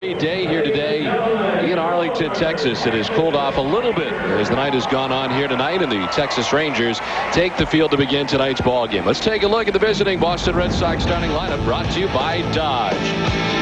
Day here today in Arlington, Texas. It has cooled off a little bit as the night has gone on here tonight, and the Texas Rangers take the field to begin tonight's ball game. Let's take a look at the visiting Boston Red Sox starting lineup, brought to you by Dodge.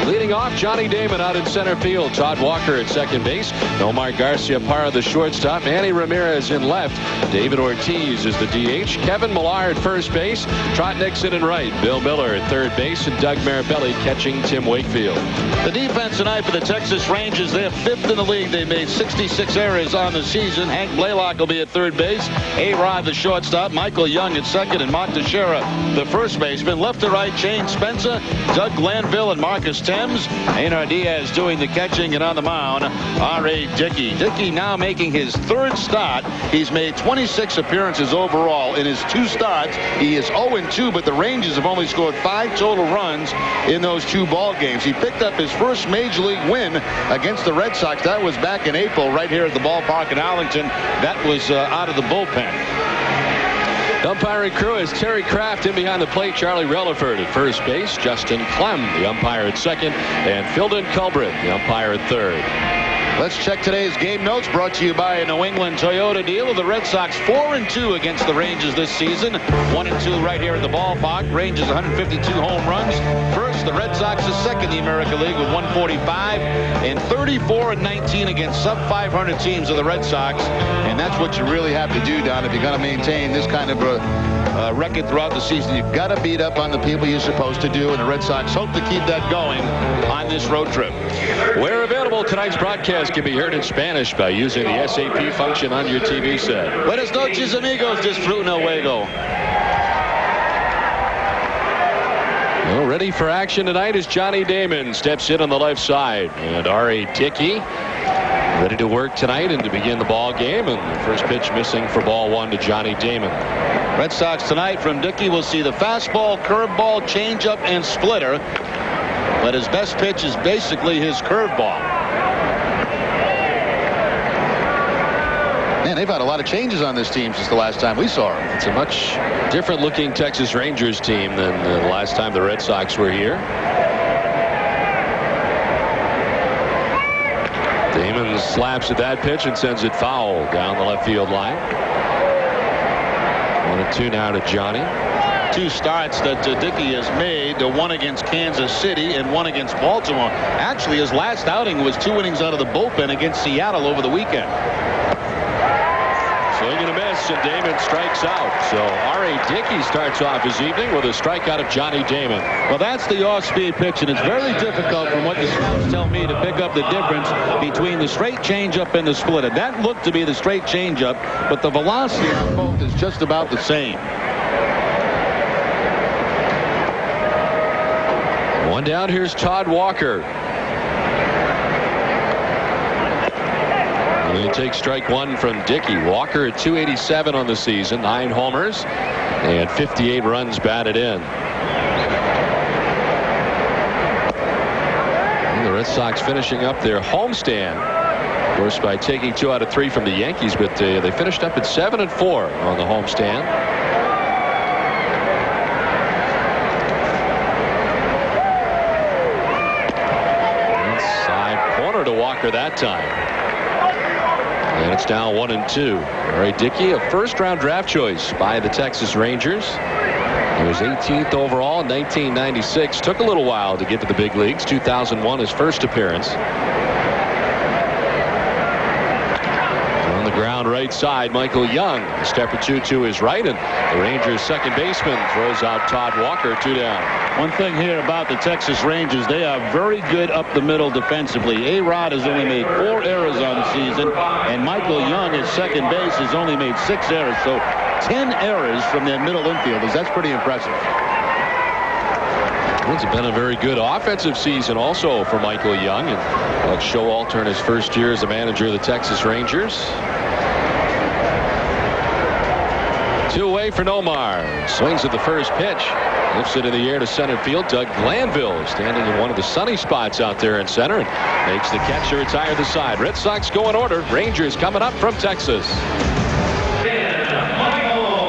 Leading off, Johnny Damon out in center field. Todd Walker at second base. Nomar Garciaparra the shortstop. Manny Ramirez in left. David Ortiz is the DH. Kevin Mueller at first base. Trot Nixon in right. Bill Mueller at third base, and Doug Marabelli catching Tim Wakefield. The defense tonight for the Texas Rangers, they're fifth in the league. They made 66 errors on the season. Hank Blaylock will be at third base. A-Rod the shortstop. Michael Young at second, and Mark Teixeira the first baseman. Left to right, Shane Spencer, Doug Glanville, and Marcus Thames. Einar Diaz doing the catching, and on the mound, R.A. Dickey. Dickey now making his third start. He's made 26 appearances overall. In his two starts, he is 0-2, but the Rangers have only scored 5 total runs in those 2 ball games. He picked up his first major league win against the Red Sox. That was back in April right here at the ballpark in Arlington. That was out of the bullpen. Umpiring crew is Terry Kraft in behind the plate. Charlie Relaford at first base. Justin Clem, the umpire, at second. And Phildon Culbreth, the umpire, at third. Let's check today's game notes, brought to you by a New England Toyota dealer. The Red Sox 4-2 against the Rangers this season. 1-2 right here at the ballpark. Rangers 152 home runs. First, the Red Sox are second in the American League with 145, and 34-19 against sub-500 teams of the Red Sox. And that's what you really have to do, Don, if you're going to maintain this kind of a record throughout the season. You've got to beat up on the people you're supposed to do, and the Red Sox hope to keep that going on this road trip. Where available, tonight's broadcast can be heard in Spanish by using the SAP function on your TV set. Buenas noches, amigos. Disfruten el juego. Well, ready for action tonight as Johnny Damon steps in on the left side, and R.A. Dickey ready to work tonight and to begin the ball game. And the first pitch missing for ball one to Johnny Damon. Red Sox tonight from Dickey will see the fastball, curveball, changeup, and splitter. But his best pitch is basically his curveball. Man, they've had a lot of changes on this team since the last time we saw them. It's a much different looking Texas Rangers team than the last time the Red Sox were here. Damon slaps at that pitch and sends it foul down the left field line. 1-2 now to Johnny. 2 starts that Dickey has made, one against Kansas City and one against Baltimore. Actually, his last outing was 2 innings out of the bullpen against Seattle over the weekend. Swing and a miss, and Damon strikes out. So R.A. Dickey starts off his evening with a strikeout of Johnny Damon. Well, that's the off-speed pitch, and it's very difficult from what the scouts tell me to pick up the difference between the straight changeup and the splitter. That looked to be the straight changeup, but the velocity on both is just about the same. One down. Here's Todd Walker. And he takes strike one from Dickey. Walker at 287 on the season, 9 homers, and 58 runs batted in. And the Red Sox finishing up their homestand, of course, by taking 2 out of 3 from the Yankees, but they finished up at 7-4 on the homestand. To Walker that time. And it's now 1-2. R.A. Dickey, a first-round draft choice by the Texas Rangers. He was 18th overall in 1996. Took a little while to get to the big leagues. 2001, his first appearance. On the ground right side, Michael Young. A step or two to his right, and the Rangers' second baseman throws out Todd Walker, 2 down. One thing here about the Texas Rangers, they are very good up the middle defensively. A-Rod has only made 4 errors on the season, and Michael Young at second base has only made 6 errors. So 10 errors from their middle infielders. That's pretty impressive. It's been a very good offensive season also for Michael Young, and Doug Showalter in his first year as the manager of the Texas Rangers. 2 away for Nomar. Swings at the first pitch. Lifts it in the air to center field. Doug Glanville standing in one of the sunny spots out there in center and makes the catch to retire the side. Red Sox go in order. Rangers coming up from Texas.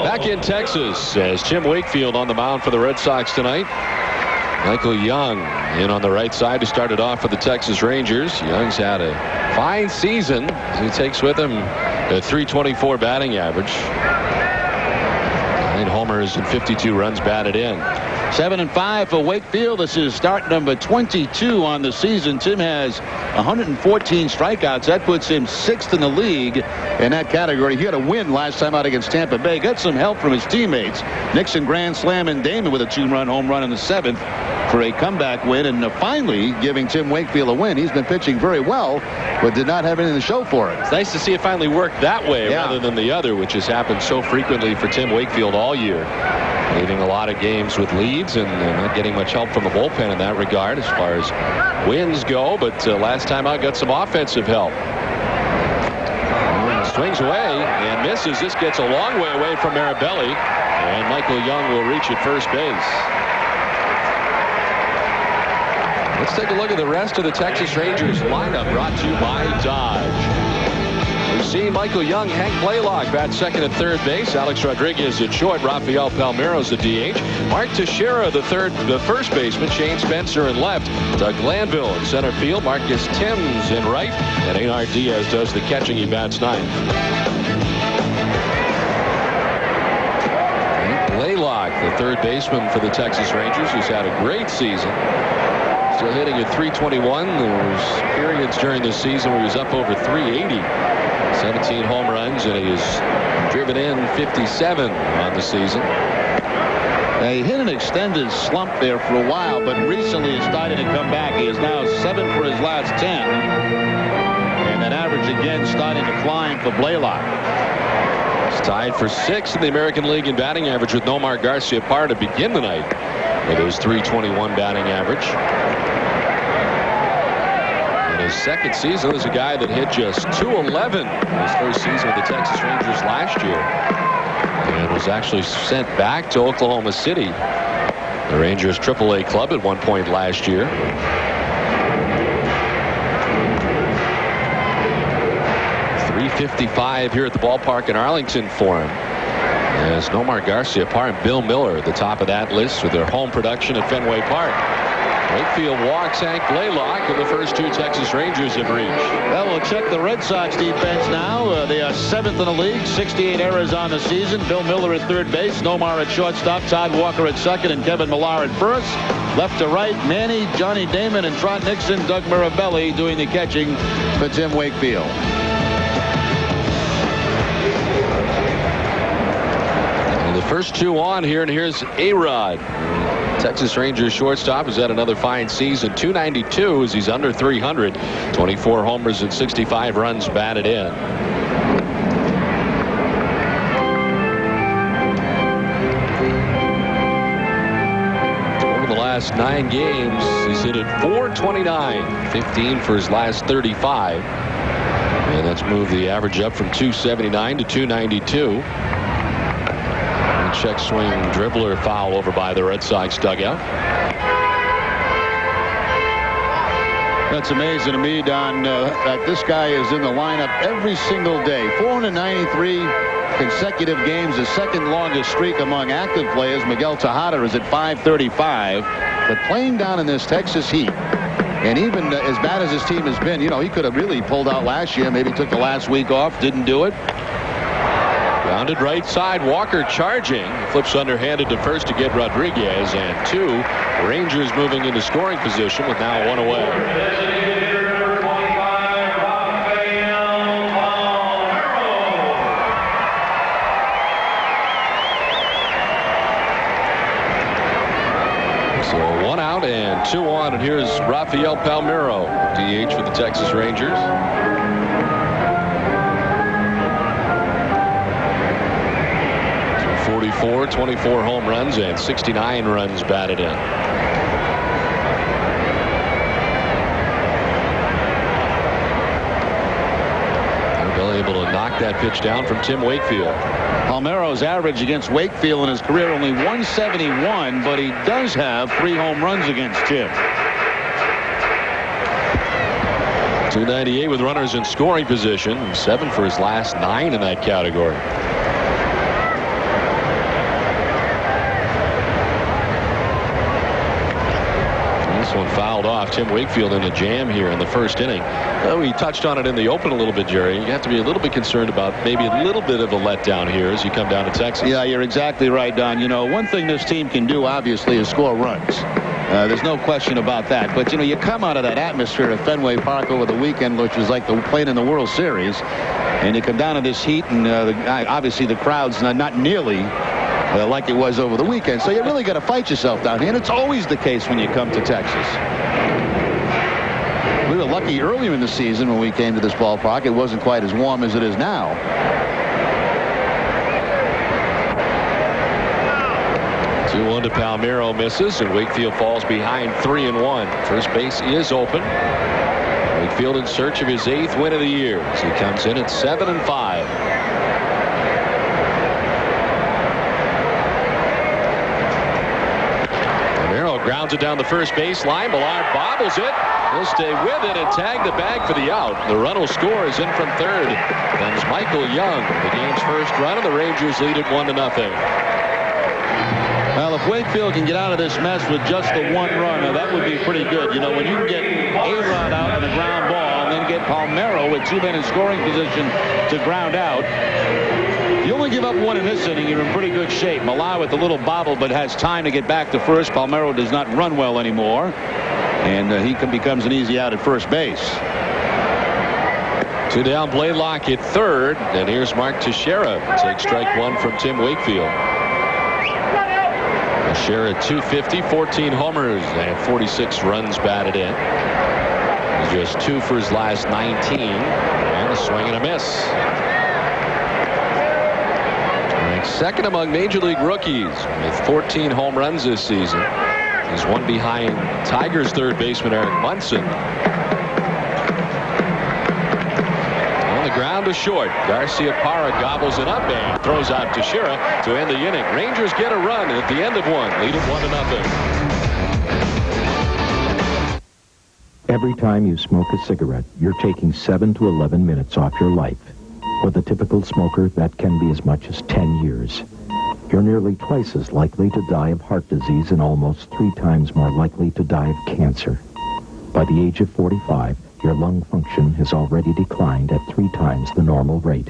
Back in Texas as Tim Wakefield on the mound for the Red Sox tonight. Michael Young in on the right side to start it off for the Texas Rangers. Young's had a fine season. He takes with him a .324 batting average. 9 homers and 52 runs batted in. 7-5 for Wakefield. This is start number 22 on the season. Tim has 114 strikeouts. That puts him 6th in the league in that category. He had a win last time out against Tampa Bay. Got some help from his teammates. Nixon grand slam and Damon with a 2-run home run in the 7th for a comeback win, and finally giving Tim Wakefield a win. He's been pitching very well, but did not have anything to show for it. It's nice to see it finally work that way rather than the other, which has happened so frequently for Tim Wakefield all year. Leading a lot of games with leads and not getting much help from the bullpen in that regard as far as wins go. But last time out got some offensive help. Swings away and misses. This gets a long way away from Marabelli. And Michael Young will reach at first base. Let's take a look at the rest of the Texas Rangers lineup, brought to you by Dodge. We've seen Michael Young, Hank Blaylock bat second and third base, Alex Rodriguez at short, Rafael Palmeiro's at DH, Mark Teixeira the first baseman, Shane Spencer in left, Doug Glanville in center field, Marcus Timms in right, and Einar Diaz does the catching. He bats ninth. Hank Blaylock, the third baseman for the Texas Rangers, who's had a great season. Still hitting at .321. There was periods during this season where he was up over .380. 17 home runs, and he has driven in 57 on the season. He hit an extended slump there for a while, but recently is starting to come back. He is now 7 for his last 10. And that average again starting to climb for Blaylock. He's tied for 6th in the American League in batting average with Nomar Garciaparra to begin the night with his .321 batting average. His second season as a guy that hit just .211 in his first season with the Texas Rangers last year, and was actually sent back to Oklahoma City, the Rangers AAA club, at one point last year. .355 here at the ballpark in Arlington for him, as Nomar Garciaparra and Bill Mueller at the top of that list with their home production at Fenway Park. Wakefield walks Hank Blaylock, and the first 2 Texas Rangers have reached. Well, we'll check the Red Sox defense now. They are 7th in the league, 68 errors on the season. Bill Mueller at third base, Nomar at shortstop, Todd Walker at second, and Kevin Millar at first. Left to right, Manny, Johnny Damon, and Trot Nixon, Doug Mirabelli doing the catching for Tim Wakefield. And the first 2 on here, and here's A-Rod. Texas Rangers shortstop has had another fine season. .292 as he's under .300. 24 homers and 65 runs batted in. Over the last 9 games, he's hit at .429. 15 for his last 35. And that's moved the average up from .279 to .292. Check swing dribbler foul over by the Red Sox dugout. That's amazing to me, Don, that this guy is in the lineup every single day. 493 consecutive games, the second longest streak among active players. Miguel Tejada is at 535. But playing down in this Texas heat, and even as bad as his team has been, you know, he could have really pulled out last year. Maybe took the last week off, didn't do it. Grounded right side, Walker charging. Flips underhanded to first to get Rodriguez, and 2 Rangers moving into scoring position with now 1 away. So 1 out and 2 on, and here's Rafael Palmeiro, DH for the Texas Rangers. 44, 24 home runs, and 69 runs batted in. They're able to knock that pitch down from Tim Wakefield. Palmeiro's average against Wakefield in his career only 171, but he does have 3 home runs against Tim. .298 with runners in scoring position, 7 for his last 9 in that category. off Tim Wakefield in a jam here in the first inning. We touched on it in the open a little bit, Jerry. You have to be a little bit concerned about maybe a little bit of a letdown here as you come down to Texas. Yeah, you're exactly right, Don. You know, one thing this team can do, obviously, is score runs. There's no question about that. But, you know, you come out of that atmosphere of Fenway Park over the weekend, which was like playing in the World Series, and you come down to this heat, and obviously the crowd's not nearly like it was over the weekend. So you really got to fight yourself down here, and it's always the case when you come to Texas. We were lucky earlier in the season when we came to this ballpark. It wasn't quite as warm as it is now. 2-1 to Palmeiro, misses, and Wakefield falls behind 3-1. First base is open. Wakefield in search of his 8th win of the year as he comes in at 7-5. Palmeiro grounds it down the first base line. Millard bobbles it. He'll stay with it and tag the bag for the out. The run will score is in from third. Comes Michael Young, the game's first run, and the Rangers lead it 1-0. Well, if Wakefield can get out of this mess with just the one run, now that would be pretty good. You know, when you can get A-Rod out on a ground ball and then get Palmeiro with 2 men in scoring position to ground out, you only give up one in this inning, you're in pretty good shape. Millar with a little bobble but has time to get back to first. Palmeiro does not run well anymore, and he becomes an easy out at first base. 2 down, Blaylock at third, and here's Mark Teixeira. Take strike 1 from Tim Wakefield. Teixeira 250, 14 homers, and 46 runs batted in. He's just 2 for his last 19, and a swing and a miss. Ranked second among Major League rookies with 14 home runs this season. He's one behind Tigers third baseman Eric Munson. Ground to short. Garcia-Parra gobbles it up and throws out Teixeira to end the inning. Rangers get a run at the end of one. Lead it 1-0. Every time you smoke a cigarette, you're taking 7 to 11 minutes off your life. For the typical smoker, that can be as much as 10 years. You're nearly twice as likely to die of heart disease and almost 3 times more likely to die of cancer. By the age of 45, your lung function has already declined at 3 times the normal rate.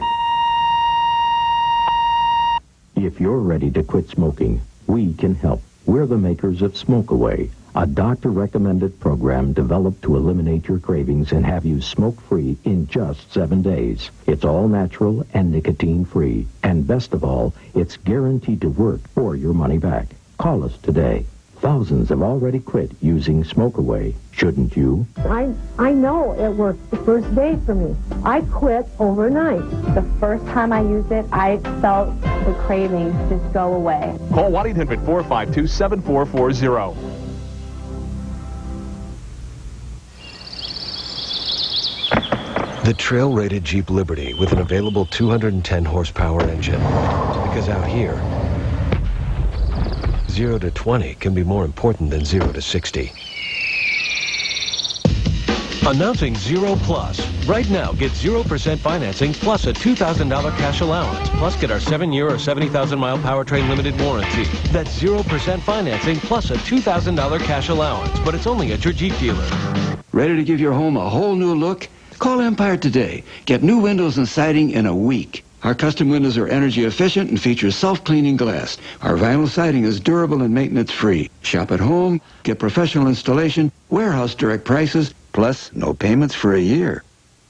If you're ready to quit smoking, we can help. We're the makers of Smoke Away, a doctor-recommended program developed to eliminate your cravings and have you smoke-free in just 7 days. It's all natural and nicotine-free. And best of all, it's guaranteed to work or your money back. Call us today. Thousands have already quit using Smoke Away. Shouldn't you? I know it worked the first day for me. I quit overnight. The first time I used it, I felt the cravings just go away. Call 1-800-452-7440. The trail-rated Jeep Liberty with an available 210 horsepower engine. Because out here, 0 to 20 can be more important than 0 to 60. Announcing Zero Plus. Right now, get 0% financing plus a $2,000 cash allowance. Plus, get our 7-year or 70,000-mile powertrain limited warranty. That's 0% financing plus a $2,000 cash allowance. But it's only at your Jeep dealer. Ready to give your home a whole new look? Call Empire today. Get new windows and siding in a week. Our custom windows are energy efficient and feature self-cleaning glass. Our vinyl siding is durable and maintenance-free. Shop at home, get professional installation, warehouse direct prices, plus no payments for a year.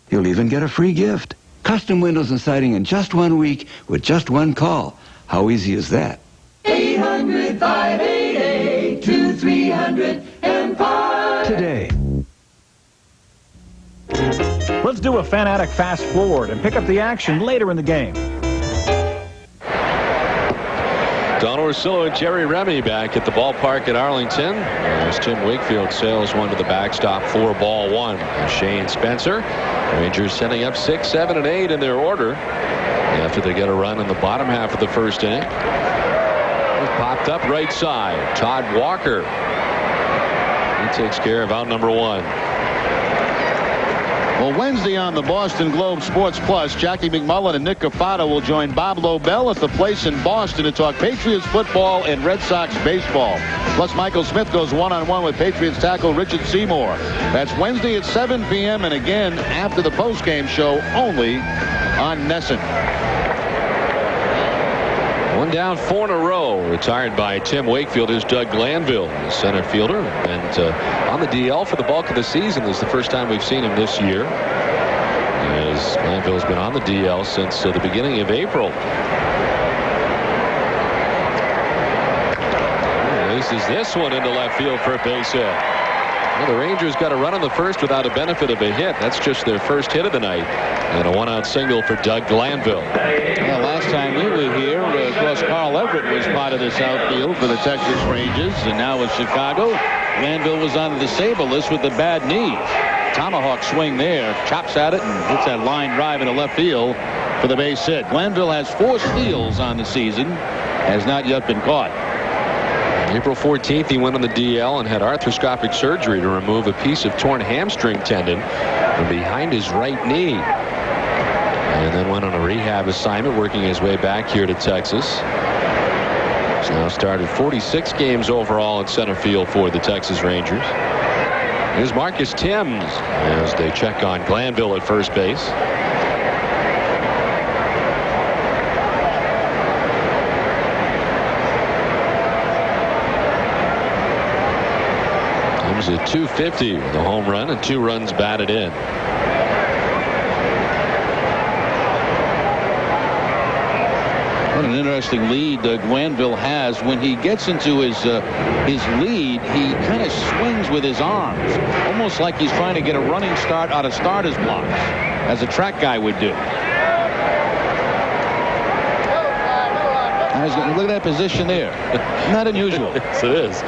You'll even get a free gift. Custom windows and siding in just 1 week with just 1 call. How easy is that? 800-588-2300 Empire. Today. Let's do a Fanatic fast forward and pick up the action later in the game. Don Orsillo and Jerry Remy back at the ballpark at Arlington as Tim Wakefield sails one to the backstop, 4-1. And Shane Spencer. Rangers setting up 6, 7, and 8 in their order after they get a run in the bottom half of the first inning. Popped up right side. Todd Walker. He takes care of out number 1. Well, Wednesday on the Boston Globe Sports Plus, Jackie McMullen and Nick Cafato will join Bob Lobel at the place in Boston to talk Patriots football and Red Sox baseball. Plus, Michael Smith goes one-on-one with Patriots tackle Richard Seymour. That's Wednesday at 7 p.m. and again after the postgame show only on NESN. One down, 4 in a row. Retired by Tim Wakefield is Doug Glanville, the center fielder, and on the DL for the bulk of the season. This is the first time we've seen him this year, as Glanville's been on the DL since the beginning of April. Aces this one into left field for a base hit. Well, the Rangers got a run on the first without a benefit of a hit. That's just their first hit of the night, and a one-out single for Doug Glanville. Well, last time we were here, of course, Carl Everett was part of this outfield for the Texas Rangers, and now with Chicago, Glanville was on the disabled list with the bad knee. Tomahawk swing there, chops at it, and hits that line drive into left field for the base hit. Glanville has 4 steals on the season, has not yet been caught. April 14th, he went on the DL and had arthroscopic surgery to remove a piece of torn hamstring tendon from behind his right knee. And then went on a rehab assignment, working his way back here to Texas. He's now started 46 games overall in center field for the Texas Rangers. Here's Marcus Timms as they check on Glanville at first base. Timms at 250 with a home run and 2 runs batted in. What an interesting lead Glanville has. When he gets into his lead, he kind of swings with his arms, almost like he's trying to get a running start out of starter's blocks, as a track guy would do. Look at that position there. Not unusual. Yes, it is.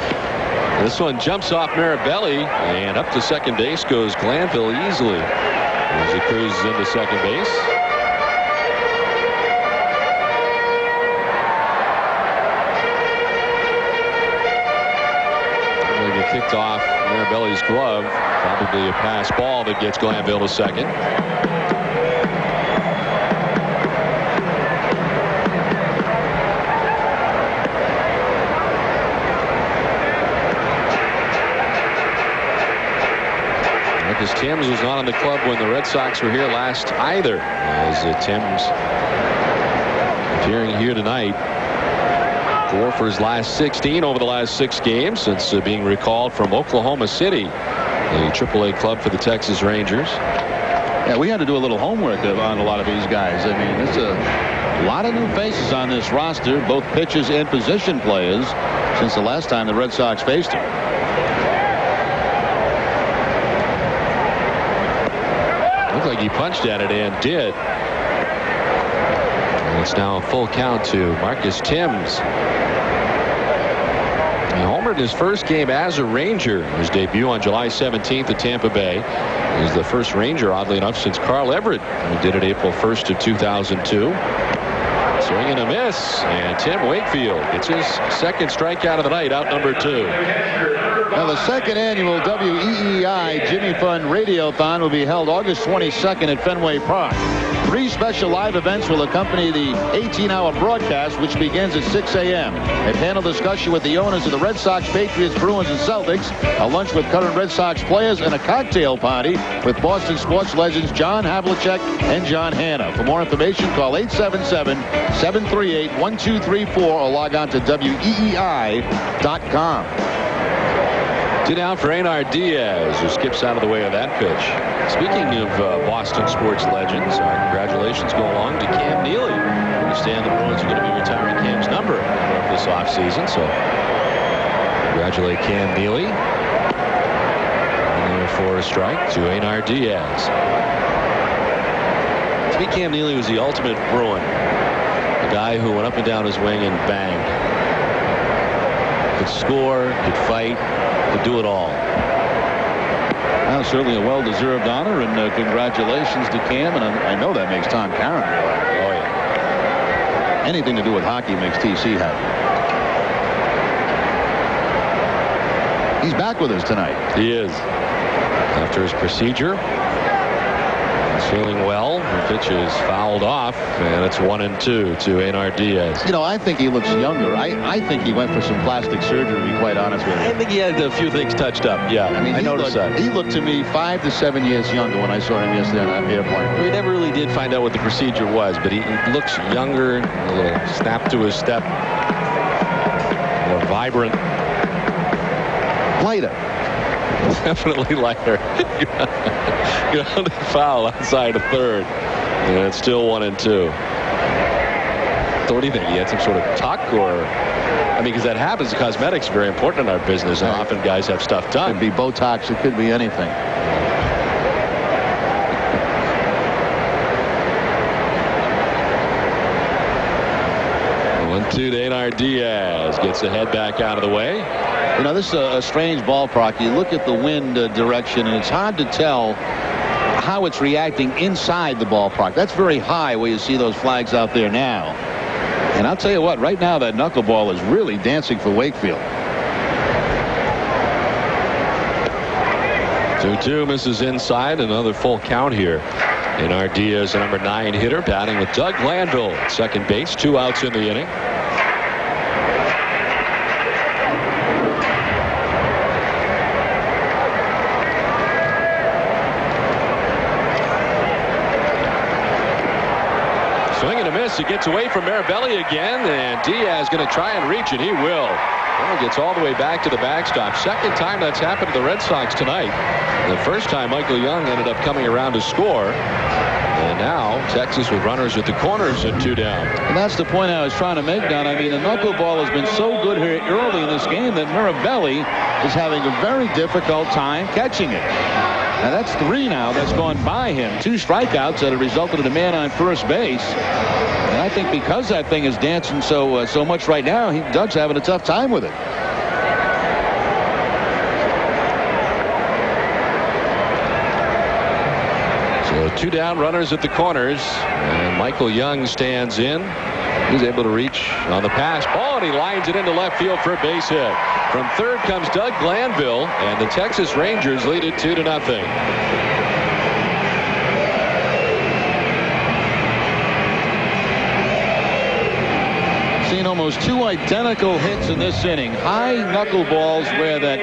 This one jumps off Mirabelli, and up to second base goes Glanville easily as he cruises into second base. Kicked off Mirabelli's glove. Probably a pass ball that gets Glanville to second. Marcus Timms was not on the club when the Red Sox were here last either, as Timms appearing here tonight. 4 for his last 16 over the last 6 games since being recalled from Oklahoma City, a AAA club for the Texas Rangers. Yeah, we had to do a little homework on a lot of these guys. I mean, it's a lot of new faces on this roster, both pitchers and position players, since the last time the Red Sox faced him. Looked like he punched at it and did. And it's now a full count to Marcus Timms. He homered his first game as a Ranger. His debut on July 17th at Tampa Bay. He's the first Ranger, oddly enough, since Carl Everett, who did it April 1st of 2002. Swing and a miss, and Tim Wakefield gets his second strikeout of the night, out number 2. Now, the second annual WEEI Jimmy Fund Radiothon will be held August 22nd at Fenway Park. 3 special live events will accompany the 18-hour broadcast, which begins at 6 a.m. A panel discussion with the owners of the Red Sox, Patriots, Bruins, and Celtics, a lunch with current Red Sox players, and a cocktail party with Boston sports legends John Havlicek and John Hanna. For more information, call 877-738-1234 or log on to WEEI.com. 2 down for Einar Diaz, who skips out of the way of that pitch. Speaking of Boston sports legends, our congratulations go along to Cam Neely. I understand the Bruins are going to be retiring Cam's number this offseason, so congratulate Cam Neely. And there for a strike to Einar Diaz. To me, Cam Neely was the ultimate Bruin. A guy who went up and down his wing and banged. Could score, could fight, could do it all. Well, certainly a well-deserved honor, and congratulations to Cam, and I know that makes Tom Caron happy. Oh, yeah. Anything to do with hockey makes TC happy. He's back with us tonight. He is. After his procedure, He's feeling well. The pitch is fouled off, and it's 1-2 to Einar Diaz. You know, I think he looks younger. I think he went for some plastic surgery, to be quite honest with you. I think he had a few things touched up. Yeah, I mean, I noticed that. He looked to me 5 to 7 years younger when I saw him yesterday on that airplane. We never really did find out what the procedure was, but he looks younger, a little snap to his step, more vibrant. Lighter. Definitely lighter. You know, the foul outside of third. And it's still 1-2. So what do you think? He had some sort of tuck, or... I mean, because that happens. Cosmetics are very important in our business, and often guys have stuff done. It could be Botox. It could be anything. 1-2 to Einar Diaz. Gets the head back out of the way. You know, this is a strange ballpark. You look at the wind direction, and it's hard to tell how it's reacting inside the ballpark. That's very high where you see those flags out there now. And I'll tell you what, right now that knuckleball is really dancing for Wakefield. 2-2 misses inside. Another full count here. Einar Diaz, the number 9 hitter, batting with Doug Glanville at second base. 2 outs in the inning. Swing and a miss. He gets away from Mirabelli again, and Diaz going to try and reach it. He will. Well, gets all the way back to the backstop. Second time that's happened to the Red Sox tonight. The first time Michael Young ended up coming around to score. And now Texas with runners at the corners and 2 down. And that's the point I was trying to make, Don. I mean, the knuckleball has been so good here early in this game that Mirabelli is having a very difficult time catching it. Now that's 3 now that's gone by him. 2 strikeouts that have resulted in a man on first base. And I think because that thing is dancing so much right now, Doug's having a tough time with it. So 2 down, runners at the corners, and Michael Young stands in. He's able to reach on the pass ball, and he lines it into left field for a base hit. From third comes Doug Glanville, and the Texas Rangers lead it 2-0. Seen almost 2 identical hits in this inning. High knuckleballs where that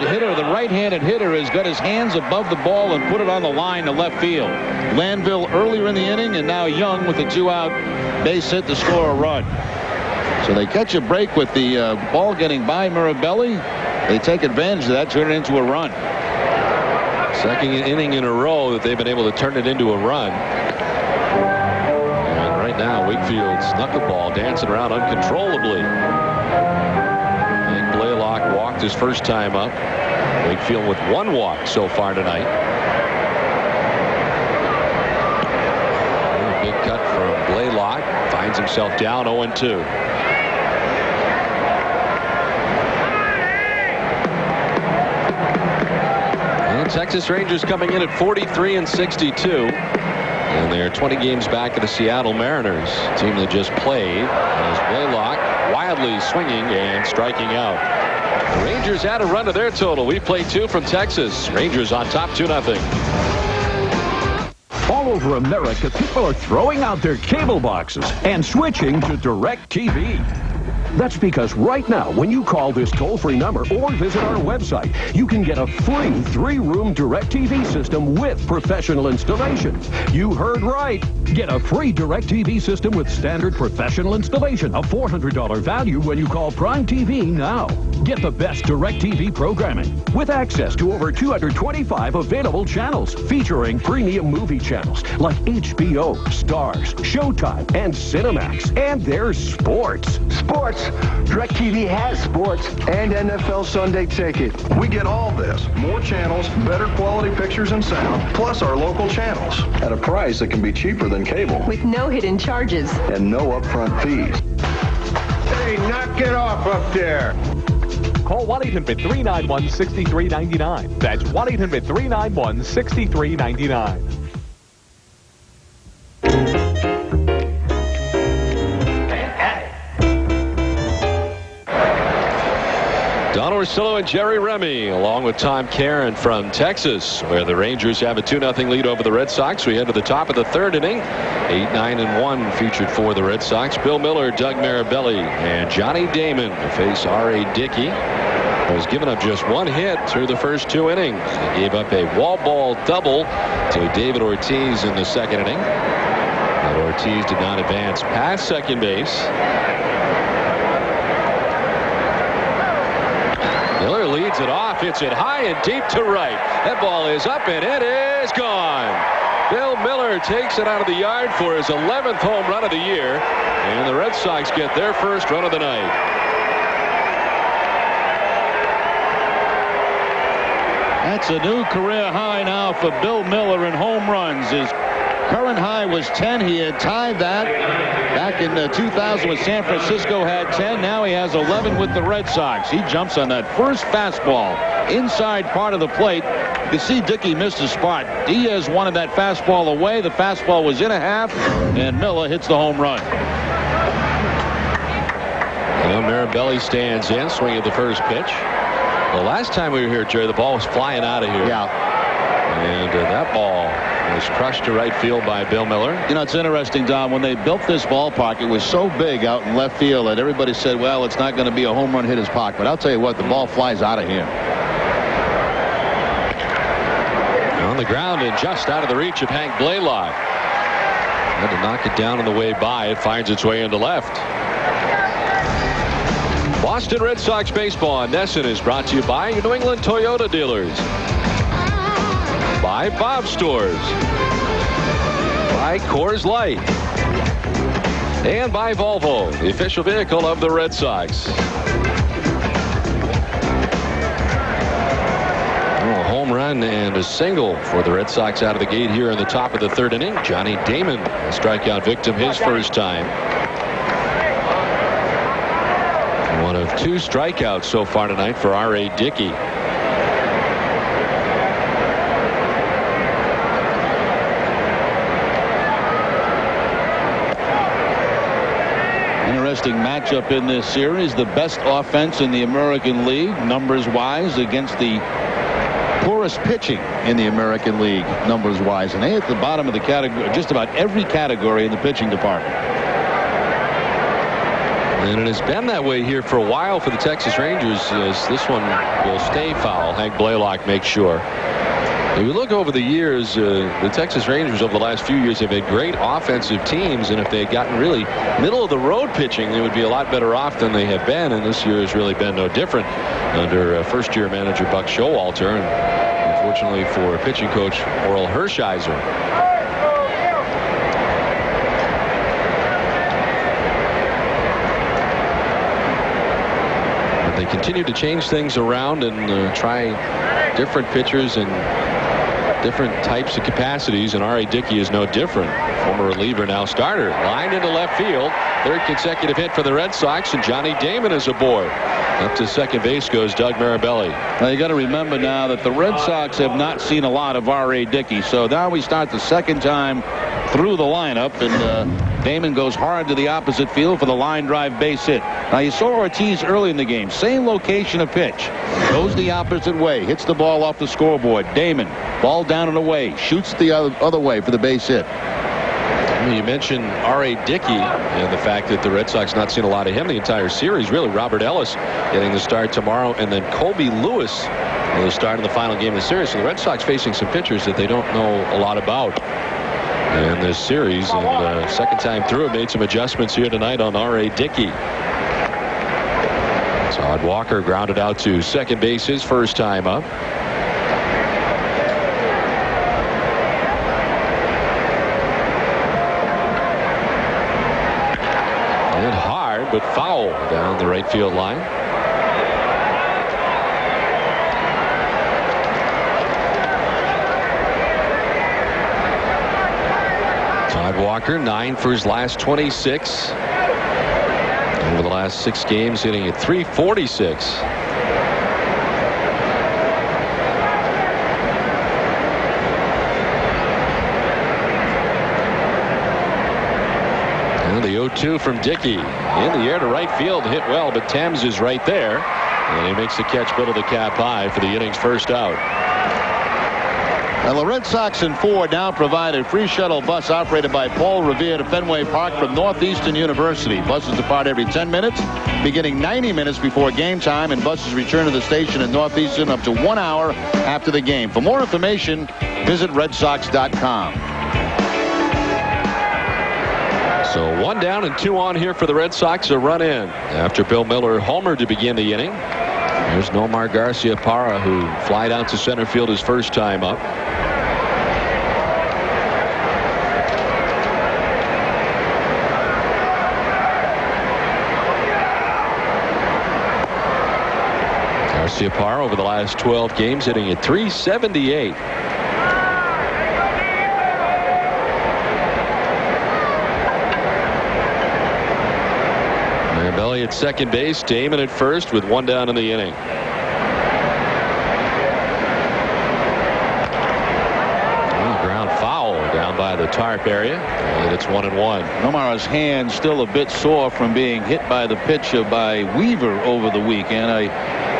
hitter, the right-handed hitter, has got his hands above the ball and put it on the line to left field. Glanville earlier in the inning, and now Young with a 2-out base hit to score a run. So they catch a break with the ball getting by Mirabelli. They take advantage of that, turn it into a run. Second inning in a row that they've been able to turn it into a run. And right now, Wakefield's knuckleball dancing around uncontrollably. And Blaylock walked his first time up. Wakefield with 1 walk so far tonight. Big cut from Blaylock. Finds himself down 0-2. Texas Rangers coming in at 43-62, and they're 20 games back of the Seattle Mariners, team that just played. As Blaylock wildly swinging and striking out. The Rangers had a run to their total. We played 2 from Texas. Rangers on top 2-0. All over America, people are throwing out their cable boxes and switching to DirecTV. That's because right now, when you call this toll-free number or visit our website, you can get a free 3-room DirecTV system with professional installation. You heard right. Get a free DirecTV system with standard professional installation, a $400 value when you call Prime TV now. Get the best DirecTV programming with access to over 225 available channels featuring premium movie channels like HBO, Stars, Showtime, and Cinemax. And there's sports. Sports? DirecTV has sports and NFL Sunday Ticket. We get all this. More channels, better quality pictures and sound, plus our local channels. At a price that can be cheaper than cable. With no hidden charges. And no upfront fees. Hey, knock it off up there. Call 1-800-391-6399. That's 1-800-391-6399. Porcello and Jerry Remy, along with Tom Caron from Texas, where the Rangers have a 2-0 lead over the Red Sox. We head to the top of the third inning. 8-9-1 featured for the Red Sox. Bill Mueller, Doug Mirabelli, and Johnny Damon to face R.A. Dickey. Was given up just one hit through the first 2 innings. He gave up a wall ball double to David Ortiz in the second inning. But Ortiz did not advance past second base. Miller leads it off, hits it high and deep to right. That ball is up and it is gone. Bill Mueller takes it out of the yard for his 11th home run of the year, and the Red Sox get their first run of the night. That's a new career high now for Bill Mueller in home runs. His current high was 10. He had tied that back in 2000 when San Francisco had 10. Now he has 11 with the Red Sox. He jumps on that first fastball inside part of the plate. You see Dickey missed his spot. Diaz wanted that fastball away. The fastball was in a half, and Miller hits the home run. Well, Mirabelli stands in, swinging at the first pitch. The last time we were here, Jerry, the ball was flying out of here. Yeah. And that ball was crushed to right field by Bill Mueller. You know, it's interesting, Don, when they built this ballpark, it was so big out in left field that everybody said, well, it's not going to be a home run hitter's park. But I'll tell you what, the ball flies out of here. On the ground and just out of the reach of Hank Blaylock. Had to knock it down on the way by. It finds its way into left. Boston Red Sox baseball on NESN is brought to you by your New England Toyota dealers, by Bob Stores, by Coors Light, and by Volvo, the official vehicle of the Red Sox. A home run and a single for the Red Sox out of the gate here in the top of the third inning. Johnny Damon, a strikeout victim, his first time. One of 2 strikeouts so far tonight for R.A. Dickey. Interesting matchup in this series. The best offense in the American League, numbers-wise, against the poorest pitching in the American League, numbers-wise. And they at the bottom of the category, just about every category in the pitching department. And it has been that way here for a while for the Texas Rangers, as this one will stay foul. Hank Blaylock makes sure. If you look over the years, the Texas Rangers over the last few years have had great offensive teams, and if they had gotten really middle of the road pitching, they would be a lot better off than they have been, and this year has really been no different under first-year manager Buck Showalter, and unfortunately for pitching coach Orel Hershiser. They continue to change things around and try different pitchers and different types of capacities, and R.A. Dickey is no different. Former reliever, now starter. Lined into left field. Third consecutive hit for the Red Sox, and Johnny Damon is aboard. Up to second base goes Doug Mirabelli. Now you got to remember now that the Red Sox have not seen a lot of R.A. Dickey, so now we start the second time through the lineup, and Damon goes hard to the opposite field for the line drive base hit. Now you saw Ortiz early in the game, same location of pitch, goes the opposite way, hits the ball off the scoreboard. Damon, ball down and away, shoots the other way for the base hit. You mentioned R.A. Dickey and the fact that the Red Sox not seen a lot of him the entire series. Really, Robert Ellis getting the start tomorrow, and then Colby Lewis will start in the final game of the series. So the Red Sox facing some pitchers that they don't know a lot about in this series, and second time through, made some adjustments here tonight on R.A. Dickey. Todd Walker grounded out to second base his first time up. And hard, but foul down the right field line. Todd Walker, 9 for his last 26. Over the last 6 games, hitting at .346. And the 0-2 from Dickey. In the air to right field, hit well, but Thames is right there. And he makes the catch middle of the cap high for the inning's first out. Well, the Red Sox in 4 now provide a free shuttle bus operated by Paul Revere to Fenway Park from Northeastern University. Buses depart every 10 minutes, beginning 90 minutes before game time, and buses return to the station in Northeastern up to 1 hour after the game. For more information, visit RedSox.com. So 1 down and 2 on here for the Red Sox. A run in after Bill Mueller homered to begin the inning. There's Nomar Garcia-Parra, who flied out to center field his first time up. Garcia-Parra over the last 12 games hitting at .378. Belly at second base, Damon at first with 1 down in the inning. Ground foul down by the tarp area, and it's 1-1. Nomar's hand still a bit sore from being hit by the pitch by Weaver over the weekend. I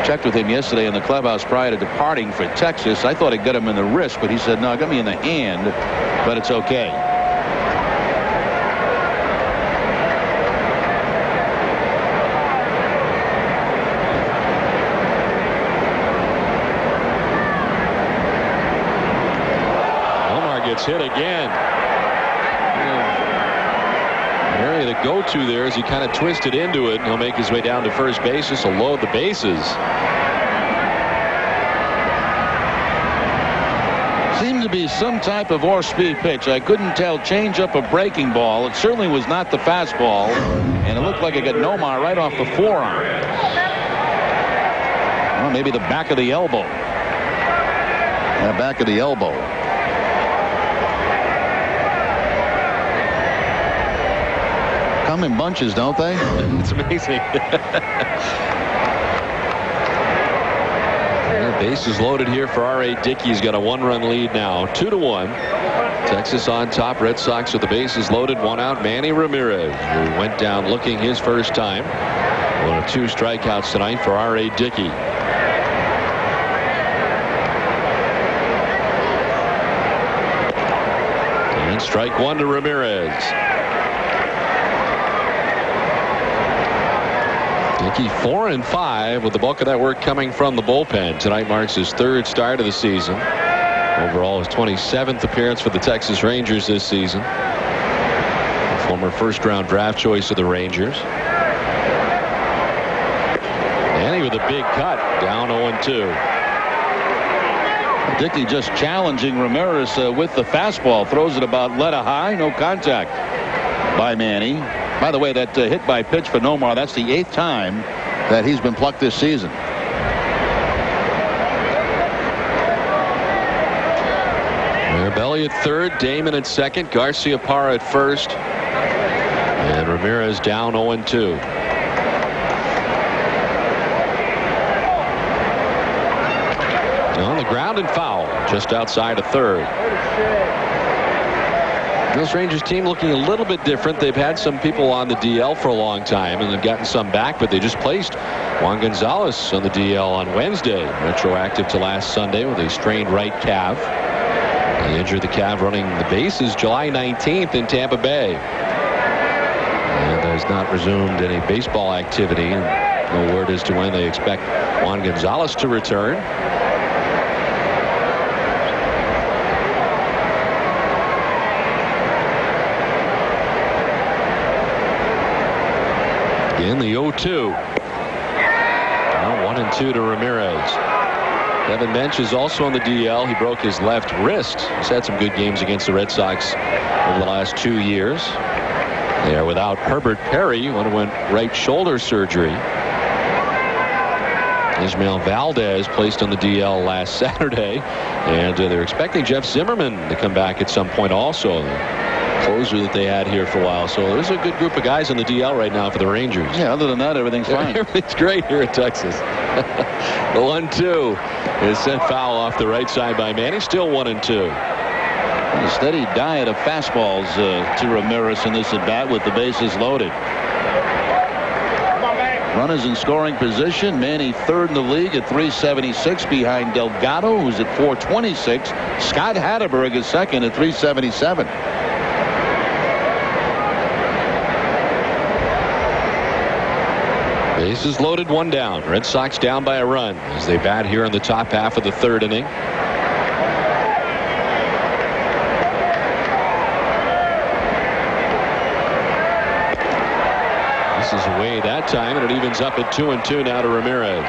checked with him yesterday in the clubhouse prior to departing for Texas. I thought it got him in the wrist, but he said, no, it got me in the hand, but it's okay. Hit again. An area to go to there as he kind of twisted into it, and he'll make his way down to first base. This will load the bases. Seemed to be some type of off-speed pitch. I couldn't tell, change up a breaking ball. It certainly was not the fastball, and it looked like it got Nomar right off the forearm. Well, maybe the back of the elbow. Yeah, back of the elbow. Come in bunches, don't they? It's amazing. Bases loaded here for R.A. Dickey. He's got a 1-run lead now, 2-1. Texas on top. Red Sox with the bases loaded. 1 out. Manny Ramirez, who went down looking his first time. 1 of 2 strikeouts tonight for R.A. Dickey. And strike 1 to Ramirez. Dickey 4-5 with the bulk of that work coming from the bullpen. Tonight marks his 3rd start of the season. Overall, his 27th appearance for the Texas Rangers this season. Former first-round draft choice of the Rangers. And he with a big cut, down 0-2. Dickey just challenging Ramirez with the fastball. Throws it about letter high. No contact by Manny. By the way, that hit by pitch for Nomar, that's the 8th time that he's been plucked this season. Belly at third, Damon at second, Garcia-Parra at first, and Ramirez down 0-2. On the ground and foul just outside of third. This Rangers team looking a little bit different. They've had some people on the DL for a long time, and they've gotten some back, but they just placed Juan Gonzalez on the DL on Wednesday, retroactive to last Sunday with a strained right calf. He injured the calf running the bases July 19th in Tampa Bay, and has not resumed any baseball activity, and no word as to when they expect Juan Gonzalez to return. In the 0-2. Now 1-2 to Ramirez. Devin Bench is also on the DL. He broke his left wrist. He's had some good games against the Red Sox over the last 2 years. They are without Herbert Perry, who underwent right shoulder surgery. Ismael Valdez placed on the DL last Saturday, and they're expecting Jeff Zimmerman to come back at some point also. Closer that they had here for a while. So there's a good group of guys on the DL right now for the Rangers. Yeah, other than that, everything's fine. Everything's great here in Texas. The 1-2 is sent foul off the right side by Manny. Still 1-2. A steady diet of fastballs to Ramirez in this at bat with the bases loaded. Runners in scoring position. Manny third in the league at 376 behind Delgado, who's at 426. Scott Hatterberg is second at 377. Bases loaded, one down. Red Sox down by a run as they bat here in the top half of the third inning. This is away that time, and it evens up at 2-2 now to Ramirez.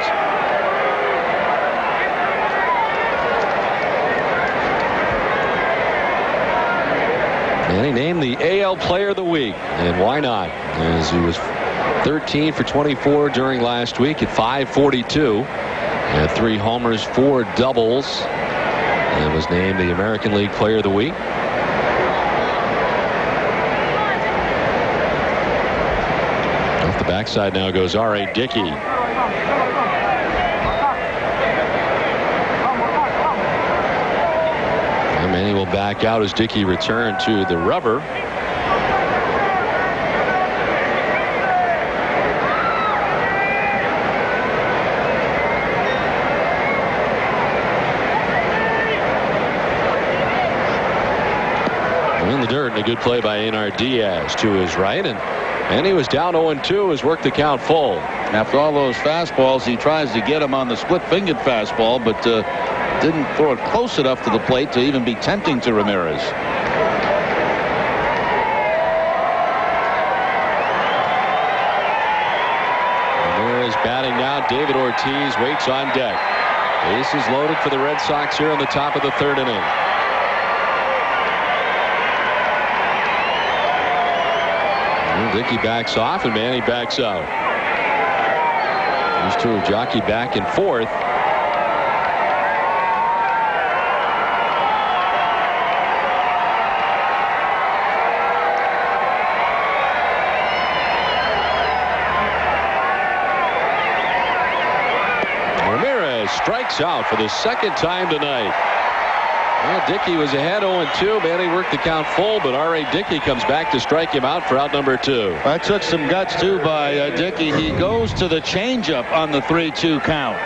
And he named the AL Player of the Week, and why not? As he was 13 for 24 during last week at 542. Had 3 homers, 4 doubles, and was named the American League Player of the Week. Off the backside now goes R.A. Dickey. And Manny will back out as Dickey returned to the rubber. In the dirt, and a good play by Einar Diaz to his right, and he was down 0-2 as worked the count full. After all those fastballs, he tries to get him on the split-fingered fastball, but didn't throw it close enough to the plate to even be tempting to Ramirez. Ramirez batting now. David Ortiz waits on deck. Bases loaded for the Red Sox here on the top of the third inning. Dickey backs off and Manny backs out. These two jockey back and forth. Ramirez strikes out for the second time tonight. Well, Dickey was ahead 0-2. Manny worked the count full, but R.A. Dickey comes back to strike him out for out number 2. That took some guts, too, by Dickey. He goes to the changeup on the 3-2 count.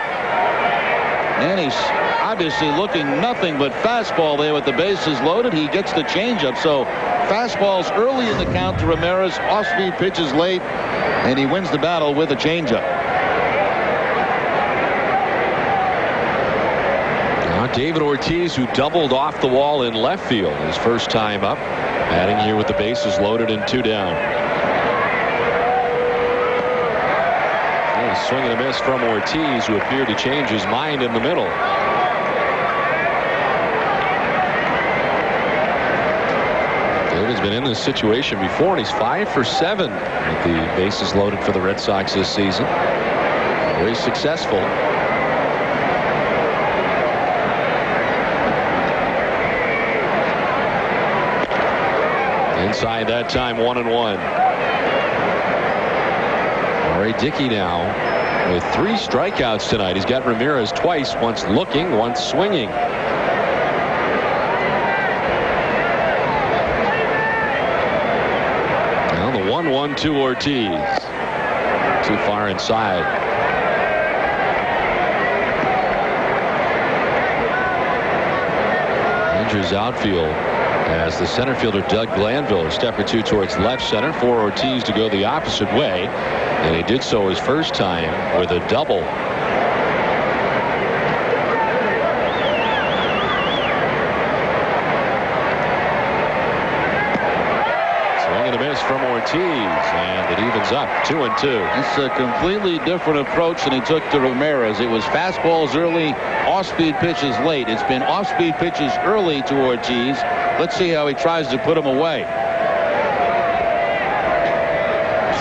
Manny's obviously looking nothing but fastball there with the bases loaded. He gets the changeup. So fastballs early in the count to Ramirez. Off-speed pitches late, and he wins the battle with a changeup. David Ortiz, who doubled off the wall in left field his first time up, batting here with the bases loaded and 2 down. A swing and a miss from Ortiz, who appeared to change his mind in the middle. David's been in this situation before, and he's 5 for 7 with the bases loaded for the Red Sox this season. Very successful. Inside that time, 1-1. R.A. Dickey now with 3 strikeouts tonight. He's got Ramirez twice, once looking, once swinging. Now the 1-1 to Ortiz. Too far inside. Rangers outfield as the center fielder Doug Glanville a step or 2 towards left center for Ortiz to go the opposite way, and he did so his first time with a double. Swing and a miss from Ortiz, and it evens up 2-2. It's a completely different approach than he took to Ramirez. It was fastballs early, off-speed pitches late. It's been off-speed pitches early to Ortiz. Let's see how he tries to put him away.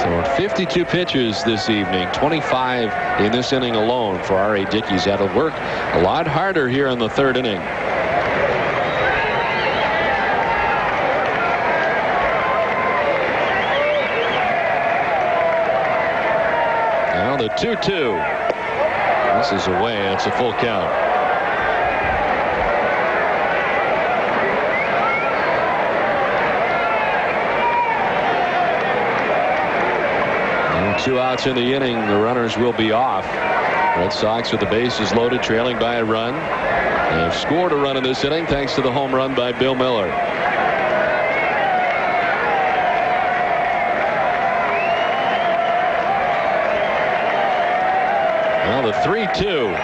So 52 pitches this evening, 25 in this inning alone for R.A. Dickey's. That'll work a lot harder here in the third inning. Now the 2-2. This is away. It's a full count. 2 outs in the inning. The runners will be off. Red Sox with the bases loaded, trailing by a run. They've scored a run in this inning thanks to the home run by Bill Mueller. Well, the 3-2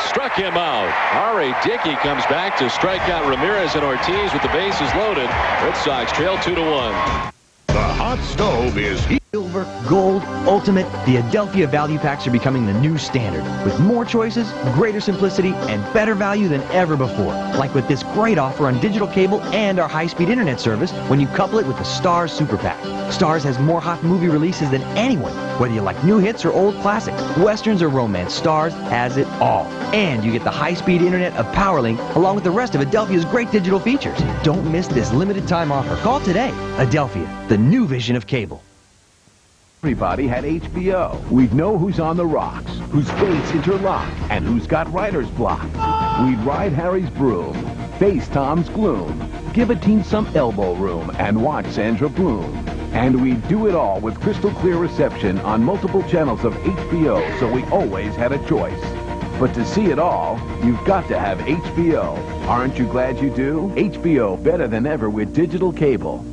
struck him out. R.A. Dickey comes back to strike out Ramirez and Ortiz with the bases loaded. Red Sox trail 2-1. The hot stove is Silver, gold, ultimate. The Adelphia value packs are becoming the new standard with more choices, greater simplicity, and better value than ever before. Like with this great offer on digital cable and our high-speed internet service when you couple it with the Starz Super Pack. Starz has more hot movie releases than anyone. Whether you like new hits or old classics, westerns or romance, Starz has it all. And you get the high-speed internet of PowerLink along with the rest of Adelphia's great digital features. Don't miss this limited time offer. Call today. Adelphia, the new vision of cable. Everybody had HBO. We'd know who's on the rocks, whose fates interlock, and who's got writer's block. We'd ride Harry's broom, face Tom's gloom, give a team some elbow room, and watch Sandra Bloom. And we'd do it all with crystal clear reception on multiple channels of HBO, so we always had a choice. But to see it all, you've got to have HBO. Aren't you glad you do? HBO, better than ever with digital cable.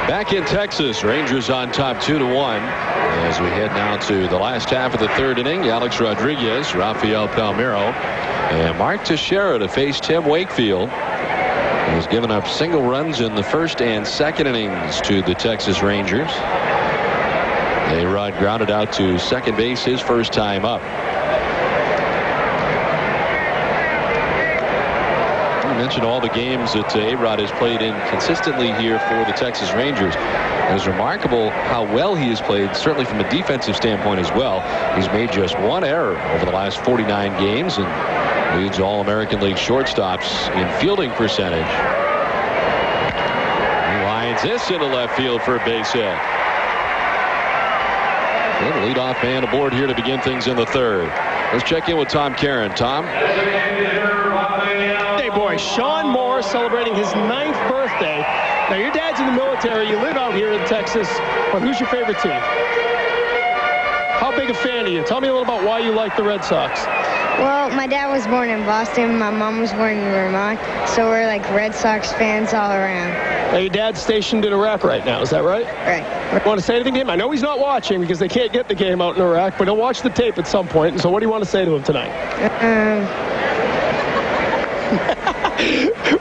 Back in Texas, Rangers on top 2-1 as we head now to the last half of the third inning. Alex Rodriguez, Rafael Palmeiro, and Mark Teixeira to face Tim Wakefield. He's given up single runs in the first and second innings to the Texas Rangers. A-Rod grounded out to second base his first time up. Mentioned all the games that A-Rod has played in consistently here for the Texas Rangers. It is remarkable how well he has played, certainly from a defensive standpoint as well. He's made just one error over the last 49 games and leads All-American League shortstops in fielding percentage. He lines this into left field for a base hit. And the leadoff man aboard here to begin things in the third. Let's check in with Tom Caron. Tom? Boy, Sean Moore celebrating his 9th birthday. Now, your dad's in the military. You live out here in Texas. But who's your favorite team? How big a fan are you? Tell me a little about why you like the Red Sox. Well, my dad was born in Boston. My mom was born in Vermont. So we're like Red Sox fans all around. Now, your dad's stationed in Iraq right now. Is that right? Right. Want to say anything to him? I know he's not watching because they can't get the game out in Iraq, but he'll watch the tape at some point. And so what do you want to say to him tonight?